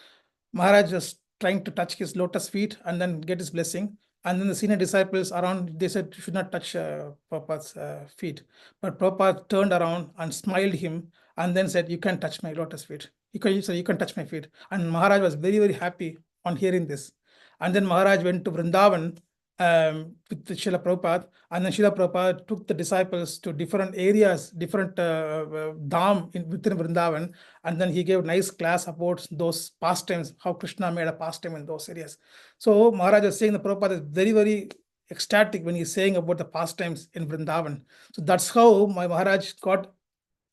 Maharaj was trying to touch his lotus feet and then get his blessing. And then the senior disciples around, they said, you should not touch Prabhupada's feet. But Prabhupada turned around and smiled him, and then said, you can touch my lotus feet. You can touch my feet. And Maharaj was very, very happy on hearing this. And then Maharaj went to Vrindavan with Srila Prabhupada, and then Srila Prabhupada took the disciples to different areas, different dham within Vrindavan, and then he gave nice class about those pastimes, how Krishna made a pastime in those areas. So Maharaj was saying the Prabhupada is very, very ecstatic when he's saying about the pastimes in Vrindavan. So that's how my Maharaj got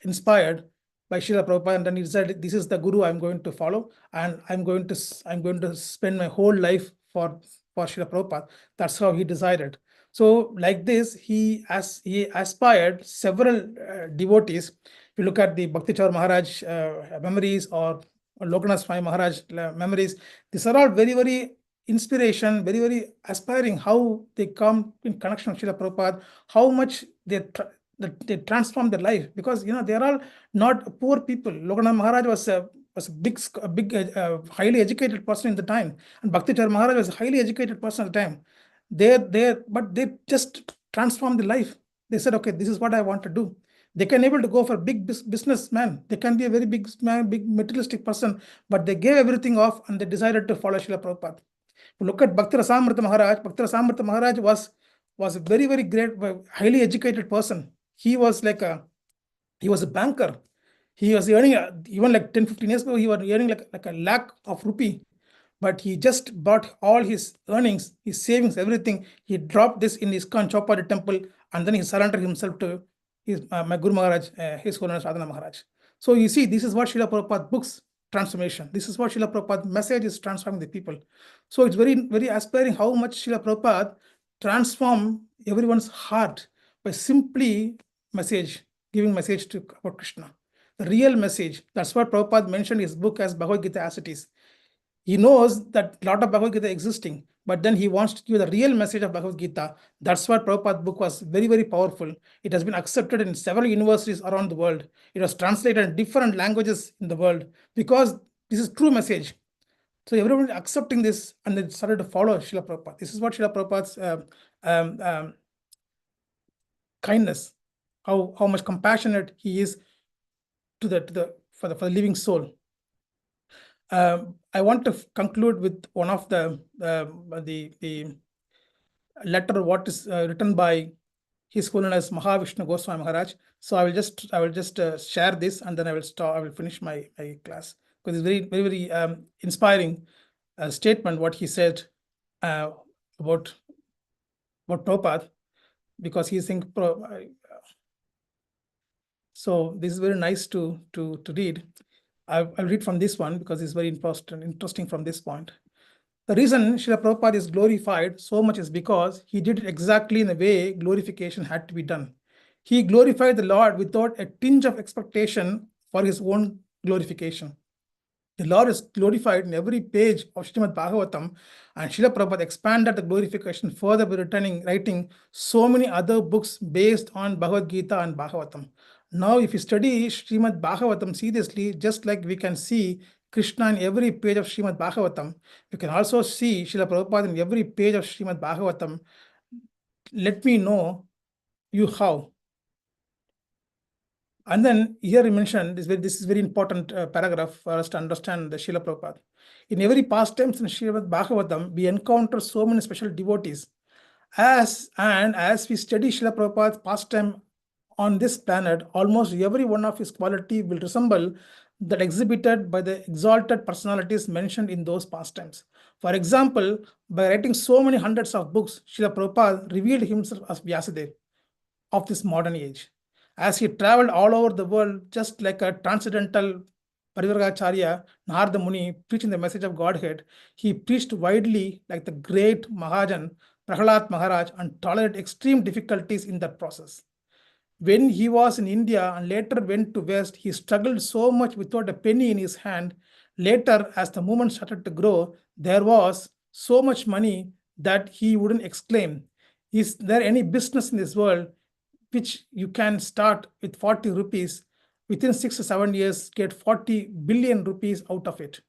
inspired by Srila Prabhupada, and then he said, this is the Guru I'm going to follow, and I'm going to spend my whole life for Srila Prabhupada. That's how he decided. So like this, he aspired several devotees. If you look at the Bhakti Chaur Maharaj memories, or Lokanath Swami Maharaj memories, these are all very, very inspiration, very, very aspiring how they come in connection with Srila Prabhupada, how much they transform their life, because they are all not poor people. Lokanath Maharaj was a highly educated person in the time, and Bhakti Maharaj was a highly educated person at the time. But they just transformed the life. They said, okay, this is what I want to do. They can able to go for big businessman. They can be a very big man, big materialistic person, but they gave everything off and they decided to follow Srila Prabhupada. Look at Bhakti Rasamrita Maharaj. Bhakti Rasamrita Maharaj was a very, very great, highly educated person. He was a banker. He was earning even like 10-15 years ago, he was earning like a lakh of rupee. But he just brought all his earnings, his savings, everything. He dropped this in his ISKCON Chowpatty temple, and then he surrendered himself to my Guru Maharaj, His Holiness Sadhana Maharaj. So you see, this is what Srila Prabhupada books transformation. This is what Srila Prabhupada message is transforming the people. So it's very, very aspiring how much Srila Prabhupada transform everyone's heart by simply giving message about Krishna. The real message. That's what Prabhupada mentioned in his book as Bhagavad Gita as it is. He knows that a lot of Bhagavad Gita existing, but then he wants to give the real message of Bhagavad Gita. That's why Prabhupada's book was very, very powerful. It has been accepted in several universities around the world. It was translated in different languages in the world because this is true message. So everyone accepting this and they started to follow Srila Prabhupada. This is what Srila Prabhupada's kindness, how much compassionate he is for the living soul. I want to conclude with one of the letter what is written by His Holiness Mahavishnu Goswami Maharaj. So I will just share this, and then I will finish my class, because it's very, very, very inspiring statement what he said about Prabhupada, because he thinks. So this is very nice to read. I'll read from this one because it's very interesting from this point. The reason Srila Prabhupada is glorified so much is because he did it exactly in the way glorification had to be done. He glorified the Lord without a tinge of expectation for his own glorification. The Lord is glorified in every page of Srimad Bhagavatam, and Srila Prabhupada expanded the glorification further by writing so many other books based on Bhagavad Gita and Bhagavatam. Now, if you study Srimad Bhagavatam seriously, just like we can see Krishna in every page of Srimad Bhagavatam, you can also see Srila Prabhupada in every page of Srimad Bhagavatam. Let me know you how. And then here he mentioned, this is very important paragraph for us to understand the Srila Prabhupada. In every pastimes in Srimad Bhagavatam, we encounter so many special devotees. As we study Srila Prabhupada's pastime on this planet, almost every one of his quality will resemble that exhibited by the exalted personalities mentioned in those pastimes. For example, by writing so many hundreds of books, Srila Prabhupada revealed himself as Vyasadeva of this modern age. As he traveled all over the world, just like a transcendental Parivargacharya, Narada Muni, preaching the message of Godhead, he preached widely like the great Mahajan, Prahlad Maharaj, and tolerated extreme difficulties in that process. When he was in India and later went to West, he struggled so much without a penny in his hand. Later, as the movement started to grow, there was so much money that he wouldn't exclaim, "Is there any business in this world which you can start with 40 rupees, within 6 to 7 years, get 40 billion rupees out of it?"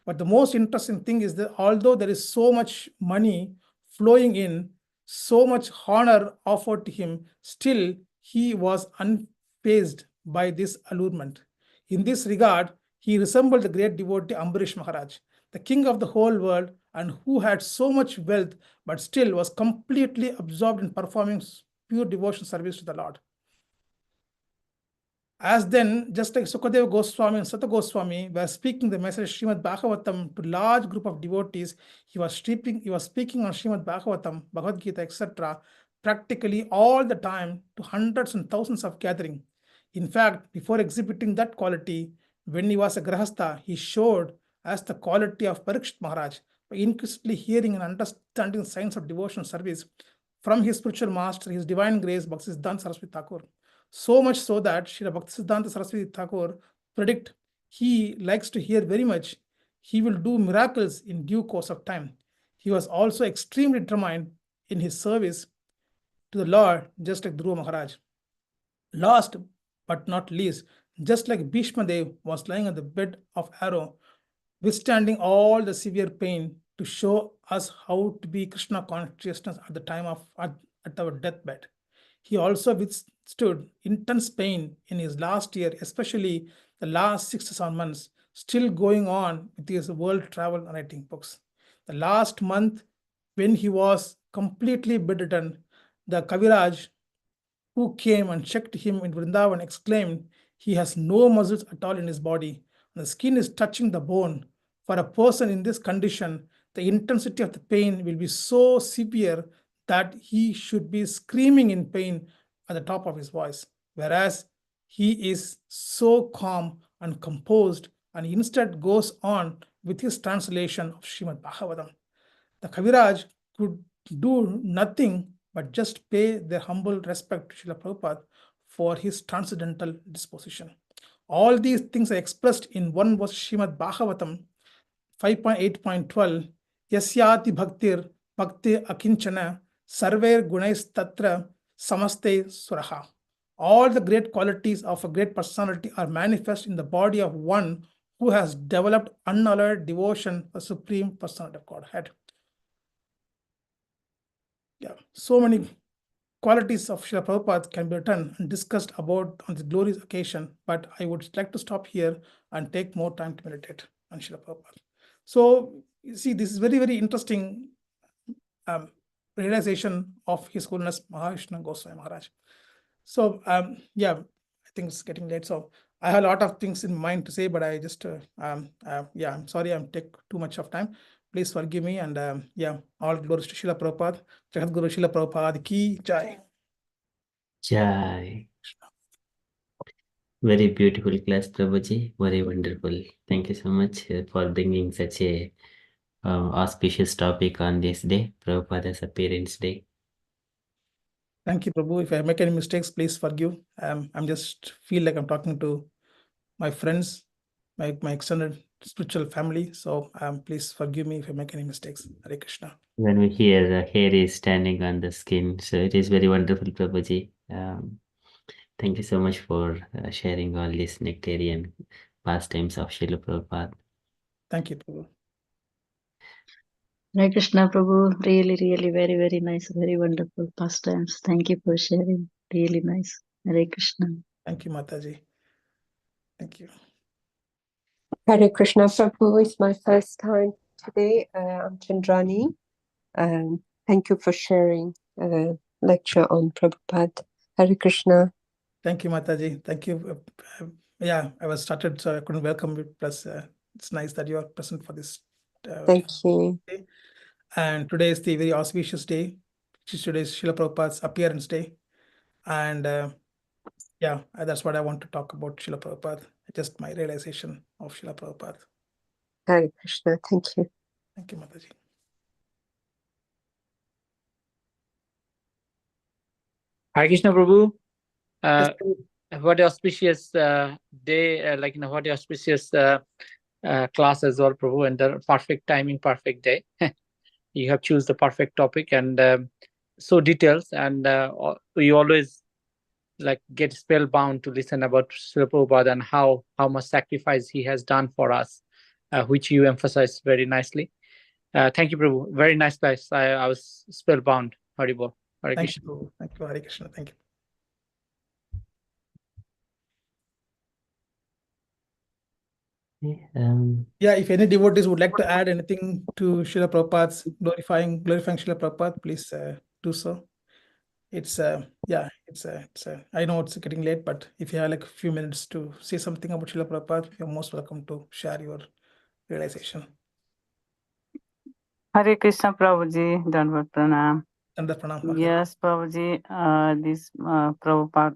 But the most interesting thing is that although there is so much money flowing in, so much honor offered to him, still he was unfazed by this allurement. In this regard, he resembled the great devotee Ambarish Maharaj, the king of the whole world, and who had so much wealth, but still was completely absorbed in performing pure devotion service to the Lord. As then, just like Sukadeva Goswami and Sata Goswami were speaking the message Srimad Bhagavatam to large group of devotees, he was speaking on Srimad Bhagavatam, Bhagavad Gita, etc., practically all the time to hundreds and thousands of gathering. In fact, before exhibiting that quality, when he was a Grahastha, he showed as the quality of Parikshit Maharaj by increasingly hearing and understanding the science of devotional service from his spiritual master, His Divine Grace, Bhaktisiddhanta Saraswati Thakur. So much so that Srila Bhaktisiddhanta Saraswati Thakur predict he likes to hear very much. He will do miracles in due course of time. he was also extremely determined in his service to the Lord, just like Dhruva Maharaj. Last but not least, just like Bhishma Dev was lying on the bed of arrow, withstanding all the severe pain to show us how to be Krishna consciousness at the time of at our deathbed. He also withstood intense pain in his last year, especially the last 6 to 7 months, still going on with his world travel and writing books. The last month, when he was completely bedridden, the Kaviraj who came and checked him in Vrindavan exclaimed, "He has no muscles at all in his body. The skin is touching the bone. For a person in this condition, the intensity of the pain will be so severe that he should be screaming in pain at the top of his voice. Whereas he is so calm and composed and instead goes on with his translation of Srimad Bhagavatam. The Kaviraj could do nothing but just pay their humble respect to Srila Prabhupada for his transcendental disposition. All these things are expressed in one verse Srimad Bhagavatam 5.8.12. Yasyati bhaktir bhakti akinchana sarver gunais tatra samaste suraha. All the great qualities of a great personality are manifest in the body of one who has developed unalloyed devotion for Supreme Personality of Godhead. Yeah, so many qualities of Srila Prabhupada can be written and discussed about on the glorious occasion, but I would like to stop here and take more time to meditate on Srila Prabhupada. So, you see, this is very, very interesting realization of His Holiness Mahavishnu Goswami Maharaj. So, yeah, I think it's getting late. So, I have a lot of things in mind to say, but I just, yeah, I'm sorry I'm take too much of time. Please forgive me. And yeah, all glories to Srila Prabhupada. Jagat Guru Srila Prabhupada ki jai. Jai. Very beautiful class, Prabhuji. Very wonderful. Thank you so much for bringing such a auspicious topic on this day, Prabhupada's appearance day. Thank you, Prabhu. If I make any mistakes, please forgive. I'm just feel like I'm talking to my friends, my extended spiritual family. So please forgive me if I make any mistakes. Hare Krishna. When we hear the hair is standing on the skin, so it is very wonderful, Prabhuji. Thank you so much for sharing all these nectarian pastimes of Srila Prabhupada. Thank you, Prabhu. Hare Krishna Prabhu, really, really very, very nice, very wonderful pastimes. Thank you for sharing. Really nice. Hare Krishna. Thank you, Mataji. Thank you. Hare Krishna Prabhu, it's my first time today. I'm Chandrani. Thank you for sharing lecture on Prabhupada. Hare Krishna. Thank you, Mataji. Thank you. Yeah, I was started, so I couldn't welcome you. Plus, it's nice that you are present for this. Thank you. Day. And today is the very auspicious day. Today is Srila Prabhupada's appearance day. And yeah, that's what I want to talk about Srila Prabhupada. Just my realization of Srila Prabhupada. Hare Krishna. Thank you. Thank you, Mataji. Hare Krishna Prabhu. Yes, What auspicious day, what auspicious class as well, Prabhu, and the perfect timing, perfect day. You have choose the perfect topic and so details, and we always get spellbound to listen about Srila Prabhupada and how much sacrifice he has done for us, which you emphasized very nicely. Thank you, Prabhu. Very nice class. I was spellbound. Haribol. Hare thank Krishna. you. Thank you, Hare Krishna. Thank you. Yeah, if any devotees would like to add anything to Srila Prabhupada's glorifying Srila Prabhupada, please do so. It's yeah, it's I know it's getting late, but if you have like a few minutes to say something about Srila Prabhupada, you're most welcome to share your realization. Hare Krishna Prabhuji, Dandavat Pranam. And the pranam. Maharaj. Yes, Prabhuji, this Prabhupada,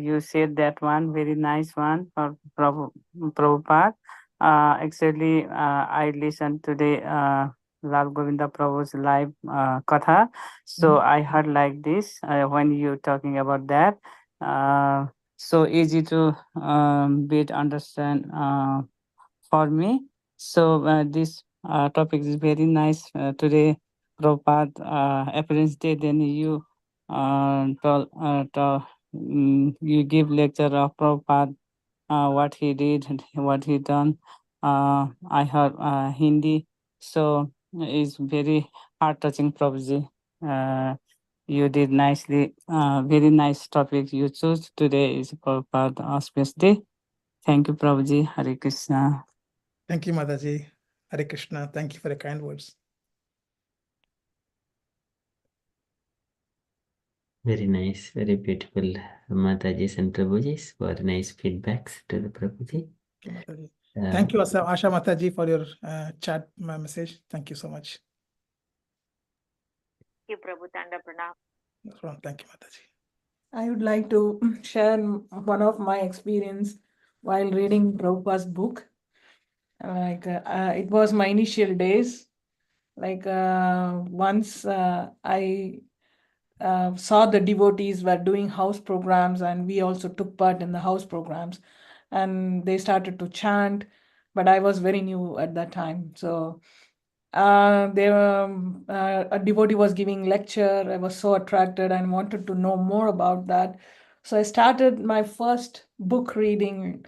you said that one, very nice one for Prabhupada. Actually, I listened today Lal Govinda Prabhu's live katha. So I heard like this when you talking about that. So easy to bit understand for me. So this topic is very nice today. Prabhupada Appearance Day. Then you you give lecture of Prabhupada, what he did, and what he done. I heard Hindi, so it's very heart touching, Prabhuji. You did nicely. Very nice topic you chose today is Prabhupada Auspicious Day. Thank you, Prabhuji. Hare Krishna. Thank you, Mataji. Hare Krishna. Thank you for the kind words. Very nice, very beautiful Matajis and Prabhujis for nice feedbacks to the Prabhuji. Okay, Mataji. Thank you, Asha Mataji, for your chat message. Thank you so much. Thank you, Prabhu. Tanda Pranam. No problem. Thank you, Mataji. I would like to share one of my experience while reading Prabhupada's book. It was my initial days. Once I saw the devotees were doing house programs, and we also took part in the house programs, and they started to chant, but I was very new at that time. So a devotee was giving lecture. I was so attracted and wanted to know more about that. So I started my first book reading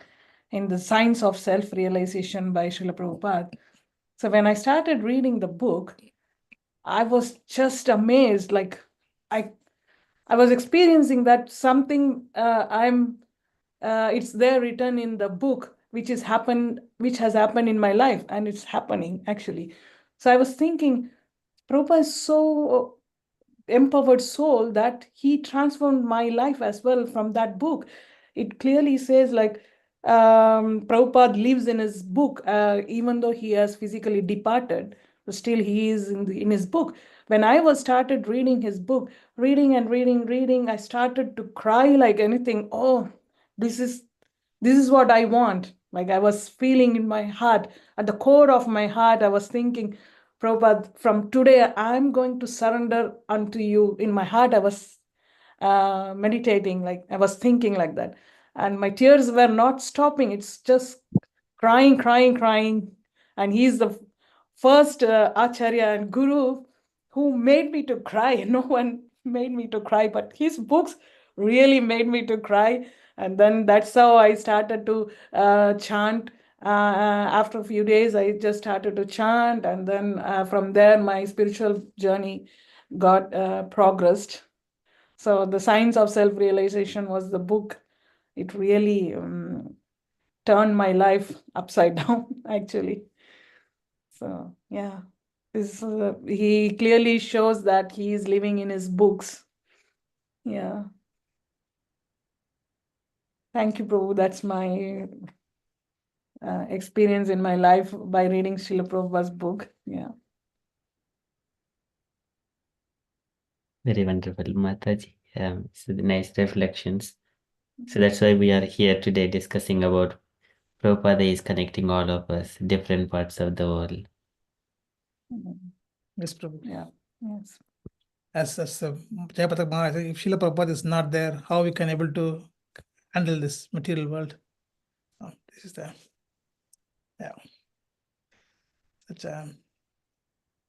in the Science of Self-Realization by Srila Prabhupada. So when I started reading the book, I was just amazed. Like I was experiencing that something it's there written in the book, which has happened in my life, and it's happening actually. So I was thinking, Prabhupada is so empowered soul that he transformed my life as well from that book. It clearly says Prabhupada lives in his book, even though he has physically departed, but still he is in his book. When I was started reading his book, reading, I started to cry like anything. Oh, this is what I want. Like I was feeling in my heart, at the core of my heart, I was thinking, Prabhupada, from today, I'm going to surrender unto you. In my heart, I was meditating, like I was thinking like that. And my tears were not stopping. It's just crying. And he's the first Acharya and Guru who made me to cry. No one made me to cry, but his books really made me to cry. And then that's how I started to chant. After a few days, I just started to chant. And then from there, my spiritual journey got progressed. So the Science of Self-Realization was the book. It really turned my life upside down, actually. So yeah, he clearly shows that he is living in his books. Yeah. Thank you, Prabhu. That's my experience in my life by reading Srila Prabhupada's book. Yeah. Very wonderful, Mataji. So the nice reflections. So that's why we are here today discussing about Prabhupada is connecting all of us, different parts of the world. Yes, Prabhu. Yeah. Yes. As Jayapatak Maharaj said, if Srila Prabhupada is not there, how we can able to handle this material world? This is the such a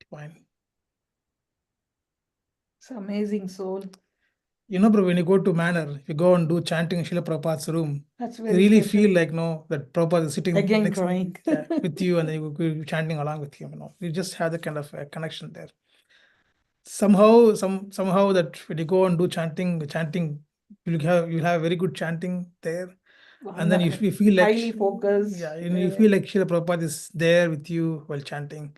divine. It's amazing soul. You know, bro, when you go to Manor, if you go and do chanting in Srila Prabhupada's room, That's you very really special. feel like that Prabhupada is sitting Again next crying. with you, and then you go chanting along with him. You just have the kind of connection there. Somehow that when you go and do chanting, you'll have very good chanting there. And then you feel like highly focused. Yeah, you feel like Srila Prabhupada is there with you while chanting.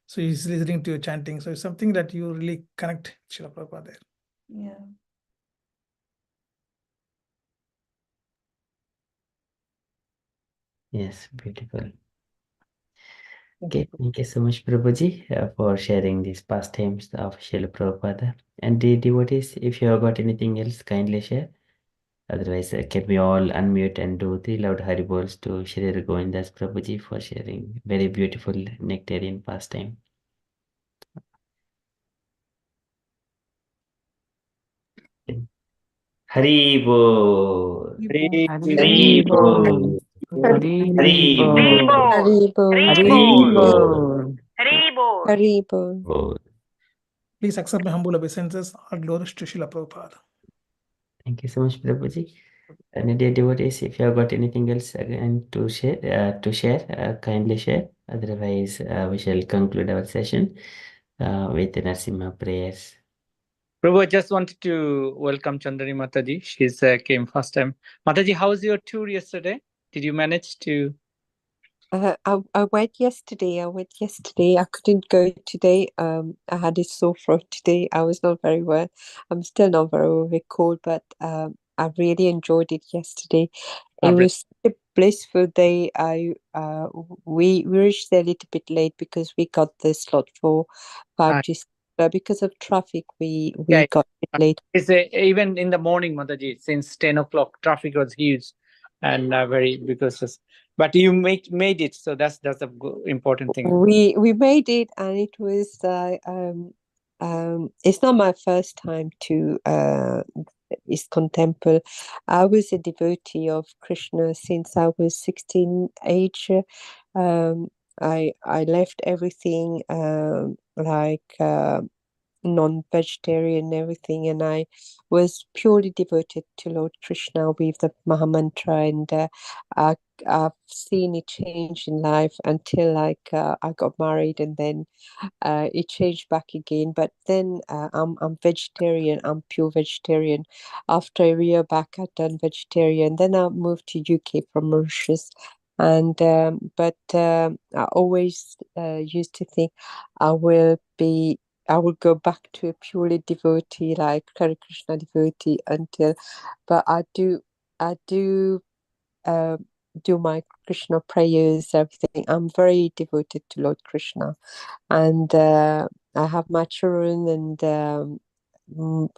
So he's listening to your chanting. So it's something that you really connect Srila Prabhupada there. Yeah. Yes, beautiful. Okay, thank you so much, Prabhuji, for sharing these pastimes of Srila Prabhupada. And the devotees, if you have got anything else, kindly share. Otherwise, can we all unmute and do 3 loud Haribols to Shri Govindas Prabhuji for sharing very beautiful nectarian pastime. Haribol. Haribol. Haribol. Haribol. Haribol. Haribol. Haribol. Oh, Please accept my humble obeisances. All glories to Srila Prabhupada. thank you so much, Prabhuji. And dear devotees, if you have got anything else again to share, kindly share. Otherwise, we shall conclude our session with the Narasimha prayers. Prabhu, I just wanted to welcome Chandani Mataji. She's came first time. Mataji, how was your tour yesterday? Did you manage to? I went yesterday. I couldn't go today. I had a sore throat today. I was not very well. I'm still not very cold, but I really enjoyed it yesterday. It Lovely. was a blissful day. We reached there a little bit late because we got the slot for 5 Ah. to 6. But because of traffic, we Yeah. got a bit late. It's even in the morning, Mataji, since 10 o'clock, traffic was huge and very but you made it, so that's a important thing. We made it, and it was it's not my first time to ISKCON temple. I was a devotee of Krishna since I was 16 age. I left everything non-vegetarian and everything, and I was purely devoted to Lord Krishna with the Mahamantra, and I've seen it change in life until I got married, and then it changed back again. But then I'm vegetarian. I'm pure vegetarian. After a year back, I'd done vegetarian. Then I moved to UK from Mauritius, and I always used to think I will go back to a purely devotee, like Hare Krishna devotee, but I do do my Krishna prayers, everything. I'm very devoted to Lord Krishna, and I have my children, and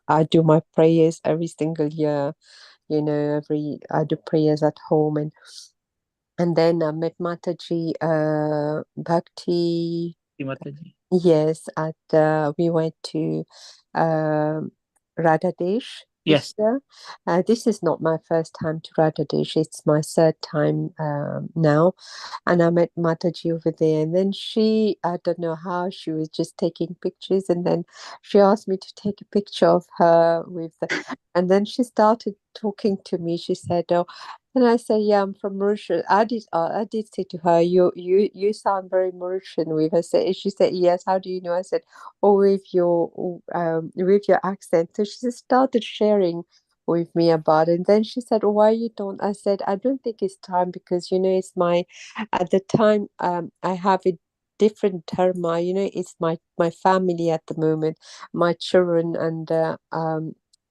I do my prayers every single year. I do prayers at home, and then I met Mataji Bhakti. Mataji. Yes, we went to Radhadesh Yes. this year. This is not my first time to Radhadesh. It's my third time now. And I met Mataji over there. And then I don't know how, she was just taking pictures. And then she asked me to take a picture of her and then she started talking to me. She said, "Oh," and I said, "Yeah, I'm from Mauritius." I did say to her, "You sound very Mauritian." She said, "Yes." How do you know? I said, "Oh, with your accent." So she just started sharing with me about it. And then she said, "Why you don't?" I said, "I don't think it's time because it's at the time I have a different dharma. It's my family at the moment, my children, and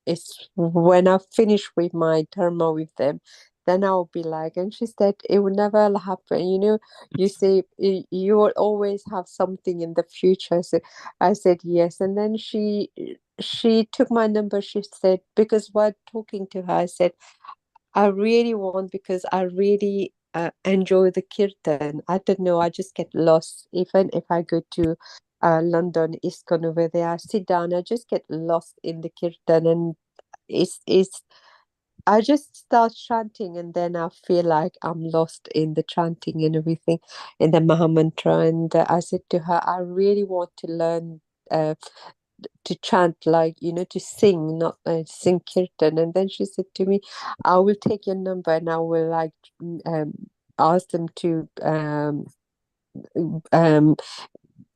it's when I finish with my dharma with them, then I'll be like." And she said, "It will never happen. You say you will always have something in the future." So I said, "Yes." And then she took my number. She said, because while talking to her, I said, "I really want, because I really enjoy the kirtan. I don't know, I just get lost. Even if I go to London, ISKCON over there, I sit down, I just get lost in the kirtan, and it's I just start chanting, and then I feel like I'm lost in the chanting and everything, in the Mahamantra." And I said to her, "I really want to learn to chant, like, to sing, not sing kirtan." And then she said to me, "I will take your number and I will ask them to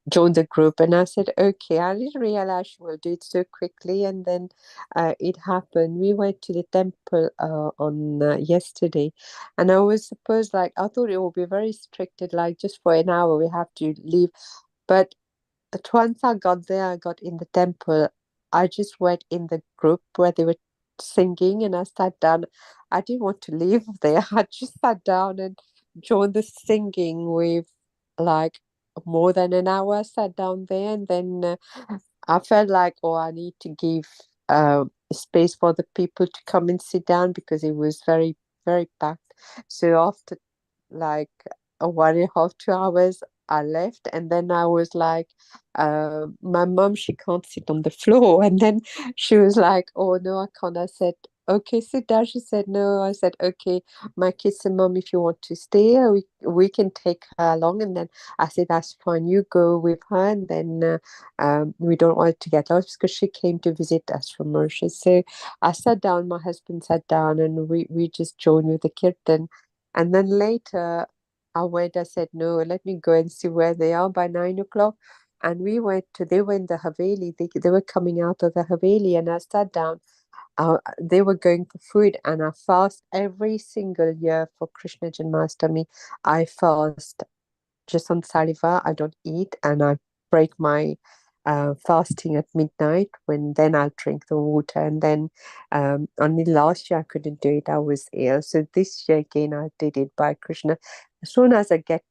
join the group." And I said, "Okay." I didn't realize she will do it so quickly. And then it happened. We went to the temple on yesterday, and I was supposed, like, I thought it would be very stricted, like just for an hour we have to leave. But once I got there, I got in the temple, I just went in the group where they were singing, and I sat down. I didn't want to leave there. I just sat down and joined the singing with, like, more than an hour. I sat down there, and then I felt like, oh, I need to give space for the people to come and sit down, because it was very, very packed. So after, like, a 1.5, 2 hours, I left. And then I was like, my mom, she can't sit on the floor. And then she was like, "Oh no, I can't." I said, okay, so Dasha said no. I said, okay, my kids said, Mom, if you want to stay, we can take her along. And then I said, that's fine. You go with her. And then we don't want to get lost because she came to visit us from Mauritius. So I sat down, my husband sat down, and we just joined with the kirtan. And then later I said, no, let me go and see where they are by 9 o'clock. And they were in the Haveli. They were coming out of the Haveli, and I sat down. They were going for food, and I fast every single year for Krishna Janmashtami. I fast just on saliva. I don't eat, and I break my fasting at midnight. When then I'll drink the water, and then only last year I couldn't do it. I was ill, so this year again I did it by Krishna. As soon as I get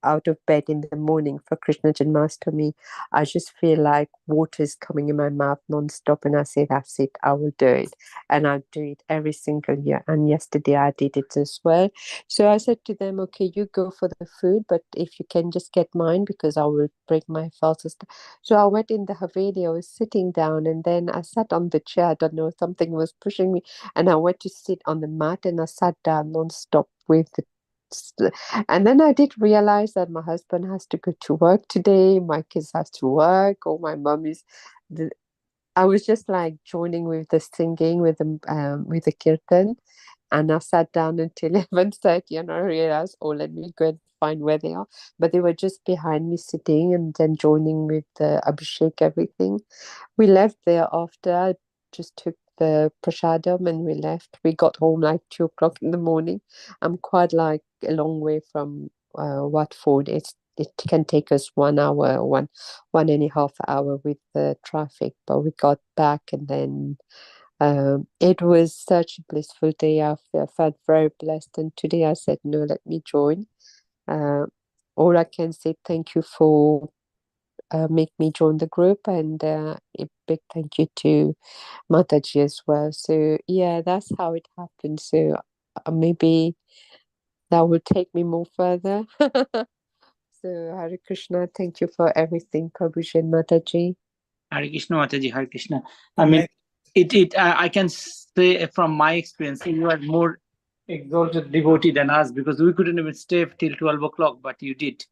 out of bed in the morning for Krishna Janmashtami, I just feel like water is coming in my mouth non-stop, and I say, that's it, I will do it. And I do it every single year. And yesterday I did it as well. So I said to them, okay, you go for the food, but if you can just get mine, because I will break my fast. So I went in the Haveli, I was sitting down, and then I sat on the chair. I don't know, something was pushing me, and I went to sit on the mat, and I sat down non-stop with the and then I did realize that my husband has to go to work today, my kids has to work, or my mom is. I was just like joining with the singing with the kirtan, and I sat down until 11:30, and I realized, oh, let me go and find where they are. But they were just behind me sitting, and then joining with the Abhishek, everything. We left there after. I just took the prasadam and we left. We got home like 2 o'clock in the morning. I'm quite like a long way from Watford. It can take us 1 hour, one and a half hour with the traffic. But we got back, and then it was such a blissful day. I felt very blessed. And today I said, no, let me join. All I can say, thank you for make me join the group, and a big thank you to Mataji as well. So yeah, that's how it happened. So maybe that will take me more further. So Hare Krishna, thank you for everything, Prabhuji and Mataji. Hare Krishna, Mataji, Hare Krishna. I mean, I can say from my experience, you are more exalted devotee than us, because we couldn't even stay till 12 o'clock, but you did.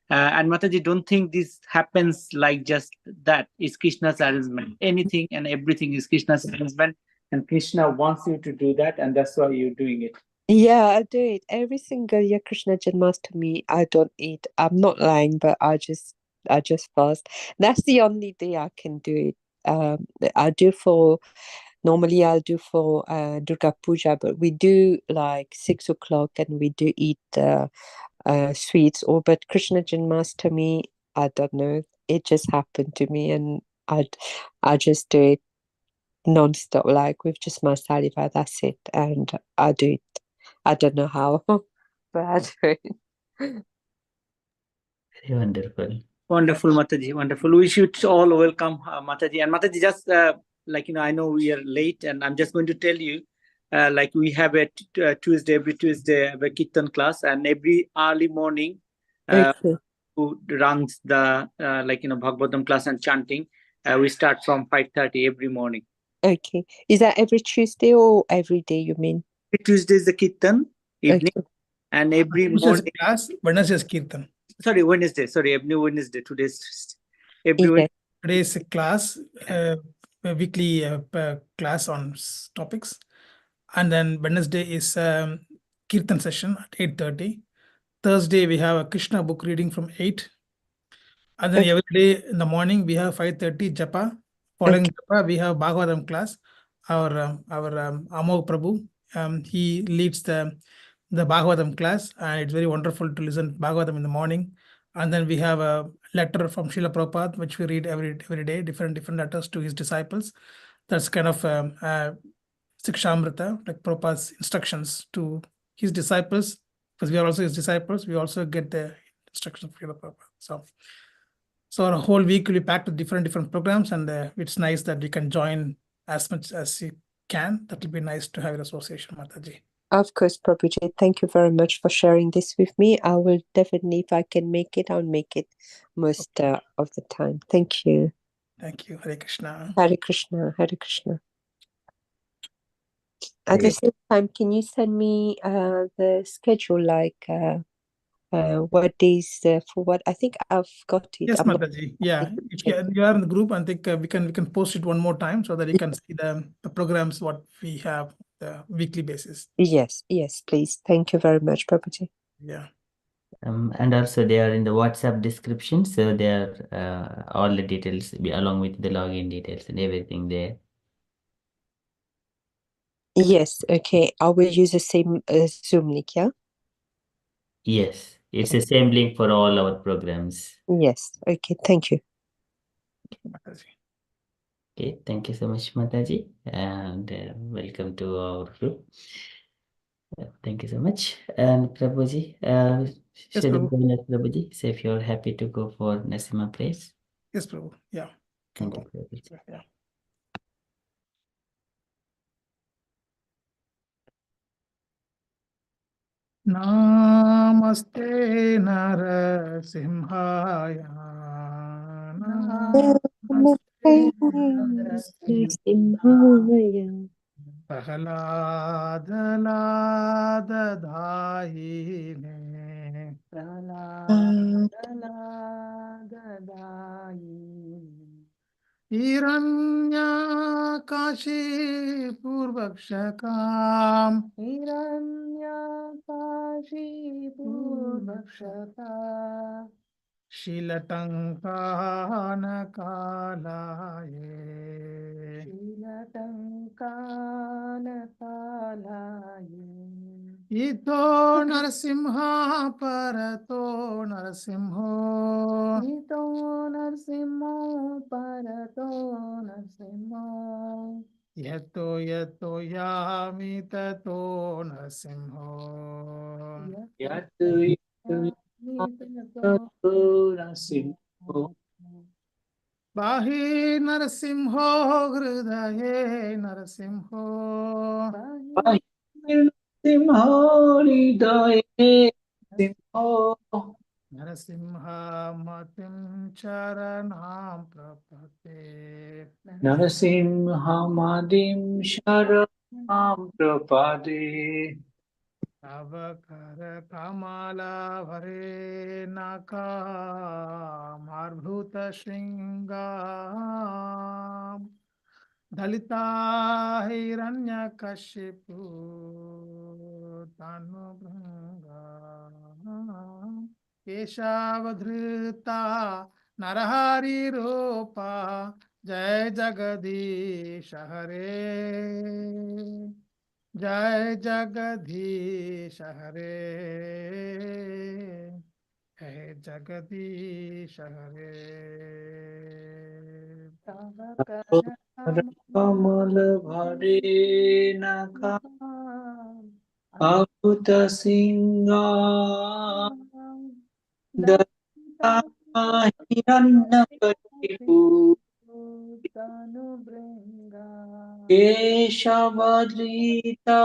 And Mataji, don't think this happens like just that. It's Krishna's arrangement. Anything and everything is Krishna's arrangement, and Krishna wants you to do that, and that's why you're doing it. Yeah, I do it every single year. Krishna Janmashtami, I don't eat. I'm not lying, but I just fast. That's the only day I can do it. I do for normally I'll do for Durga Puja, but we do like 6 o'clock, and we do eat sweets. Or but Krishna Janmashtami, I don't know. It just happened to me, and I just do it non-stop, like with just my saliva. That's it, and I do it. I don't know how, but I do it. Very wonderful. Wonderful, Mataji. Wonderful. We should all welcome Mataji. And Mataji, just I know we are late, and I'm just going to tell you, like we have a Tuesday, every Tuesday, have a Kirtan class, and every early morning, Okay. who runs the Bhagavatam class and chanting, we start from 5:30 every morning. Okay. Is that every Tuesday or every day, you mean? Every Tuesday is the Kirtan evening, Okay. and every Tuesday's morning. class, Wednesday's Kirtan. Sorry, Wednesday. Sorry, every Wednesday. Today's every Yes. Today's class, a weekly class on topics. And then Wednesday is Kirtan session at 8:30. Thursday, we have a Krishna book reading from 8. And then Okay. every day in the morning, we have 5:30 Japa. Following Japa, we have Bhagavatam class. Our Amog Prabhu, he leads the Bhagavatam class, and it's very wonderful to listen to Bhagavatam in the morning. And then we have a letter from Srila Prabhupada, which we read every day, different letters to his disciples. That's kind of Sikshamrita, like Prabhupada's instructions to his disciples, because we are also his disciples. We also get the instructions from Srila Prabhupada. So our whole week will be packed with different programs, and it's nice that we can join as much as you can. That will be nice to have an association, Mataji. Of course, Prabhuji. Thank you very much for sharing this with me. I will definitely, if I can make it, I'll make it most of the time. Thank you. Thank you. Hare Krishna. Hare Krishna. Hare Krishna. At the same time, can you send me the schedule, like what days for what? I think I've got it. Yes, I'm not Mataji. Yeah, if check. you are in the group, I think we can post it one more time so that you can see the programs what we have the weekly basis. Yes, please. Thank you very much, Prabhuji. Yeah. And also they are in the WhatsApp description, so they are all the details along with the login details and everything there. Yes, okay. I will use the same Zoom link, yeah? Yes, it's the same link for all our programs. Yes, okay. Thank you. Mataji. Okay, thank you so much, Mataji, and welcome to our group. Thank you so much. And Prabhuji, Yes, Sridhar, Prabhu. Prabhuji, so if you're happy to go for Nasima place. Yes, Prabhu. Yeah, can Thank you, go. Prabhuji. Yeah. Namaste Narasimhaya. Namaste Simhaya. Prahaladaladaine. Hiranyakashi Purvakshakam. Shilatankanakalaye. Ito Narasimha Parato Narasimho. Yato yami tato Narasimho. Bahi Narasimho Hridaye Narasimho. Narasimha Matim Charanam Prapate. Narasimhamadim Sharanam Prapade. Avakara Kamala Vare Naka Marbhuta Shringam Dalita Hiranya Kashipu Tanu Bhanga Keshavadhrita Narahari Rupa Jai Jagadish Hare Jai Jagadish Hare Jai Jagadish Hare Kamal Bhare Naka Bhuta Singha Data Hiranyakashipu Keshavadrita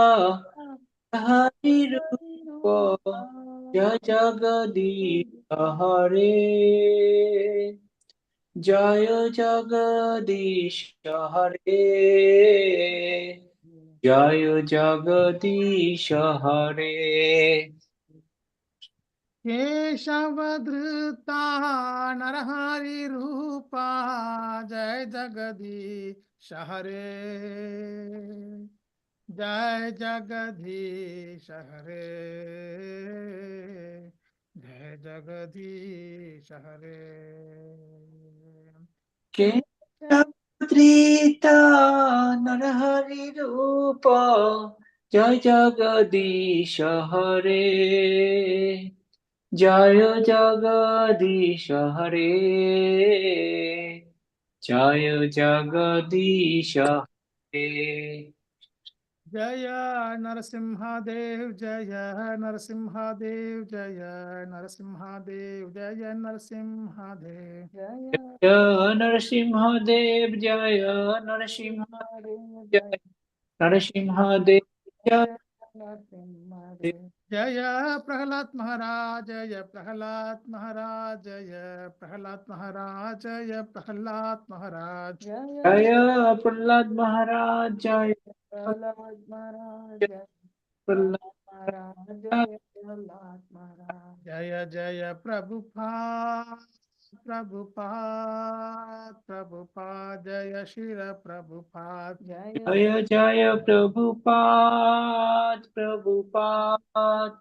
Harirupa Jaya Jagadish Hare Jaya Jagadish Hare Jaya Jagadish Hare Keshavadhrita Narahari Rupa Jai Jagadish Hare Jai Jagadish Hare Jai Jagadish Hare Keshavadrita Narahari Rupa Jaya Jagadish Hare Jaya Jagadish Hare Jaya Jagadish Hare Jaya Narasimhadev Jaya Narasimhadev Jaya Narasimhadev Jaya Narasimhadev Jaya Narasimhadev Jaya Narasimhadev Jaya Narasimhadev Jaya Jaya Prahalat Maharaj Jaya Prahalat Maharaj Jaya Prahalat Maharaj Jaya Prahalat Maharaj Jaya Prahlad Maharaj Jaya Prahlad महाराज जय, महाराज जय प्रहलाद महाराज। जय जय प्रभुपाद प्रभुपाद प्रभुपाद जय श्रील प्रभुपाद जय जय जय प्रभुपाद प्रभुपाद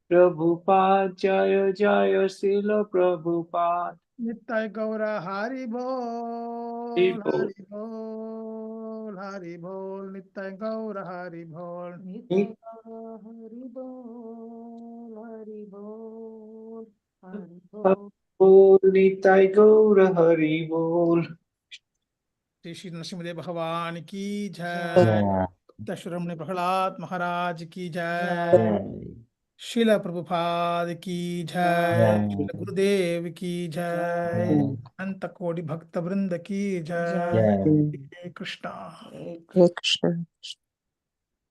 प्रभुपाद जय जय श्रील प्रभुपाद। नित्य गौर हरि बोल हरि बोल हरि बोल नित्य गौर हरि बोल नित्य गौर हरि बोल हरि बोल हरि बोल। बोल निताय गौर हरि बोल। श्री श्री नरसिंहदेव भगवान की जय जय दशरमण प्रहलाद महाराज की जय जय शिला प्रभुपाद की जय जय शिला गुरुदेव की जय जय अनंत कोटि भक्त वृंद की जय जय हरे Krishna Hare Krishna.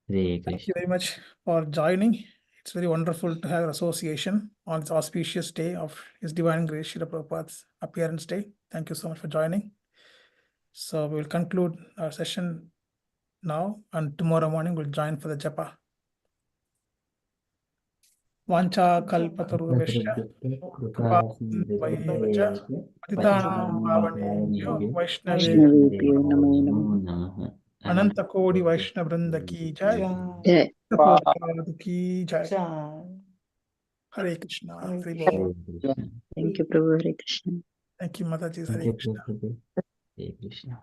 Hare Thank you Krishna very much for joining. It's very wonderful to have association on this auspicious day of His Divine Grace Srila Prabhupada's appearance day. Thank you so much for joining. So we will conclude our session now, and tomorrow morning we'll join for the japa. Vancha kalpatarubhasya कृपा सिन्धुभ्यैव च पतितानां पावनेभ्यो वैष्णवेभ्यो वैष्णवेभ्यो नमो नमः। नमः अनंत कोटि वैष्णव वृंद की जय जय प्रभुपाद की जय जय। हरे कृष्णा हरे हरे बोल हरे कृष्ण थैंक यू प्रभु हरे कृष्ण। थैंक यू माता जी हरे Thank you, Krishna Prabhupada. Hare Krishna.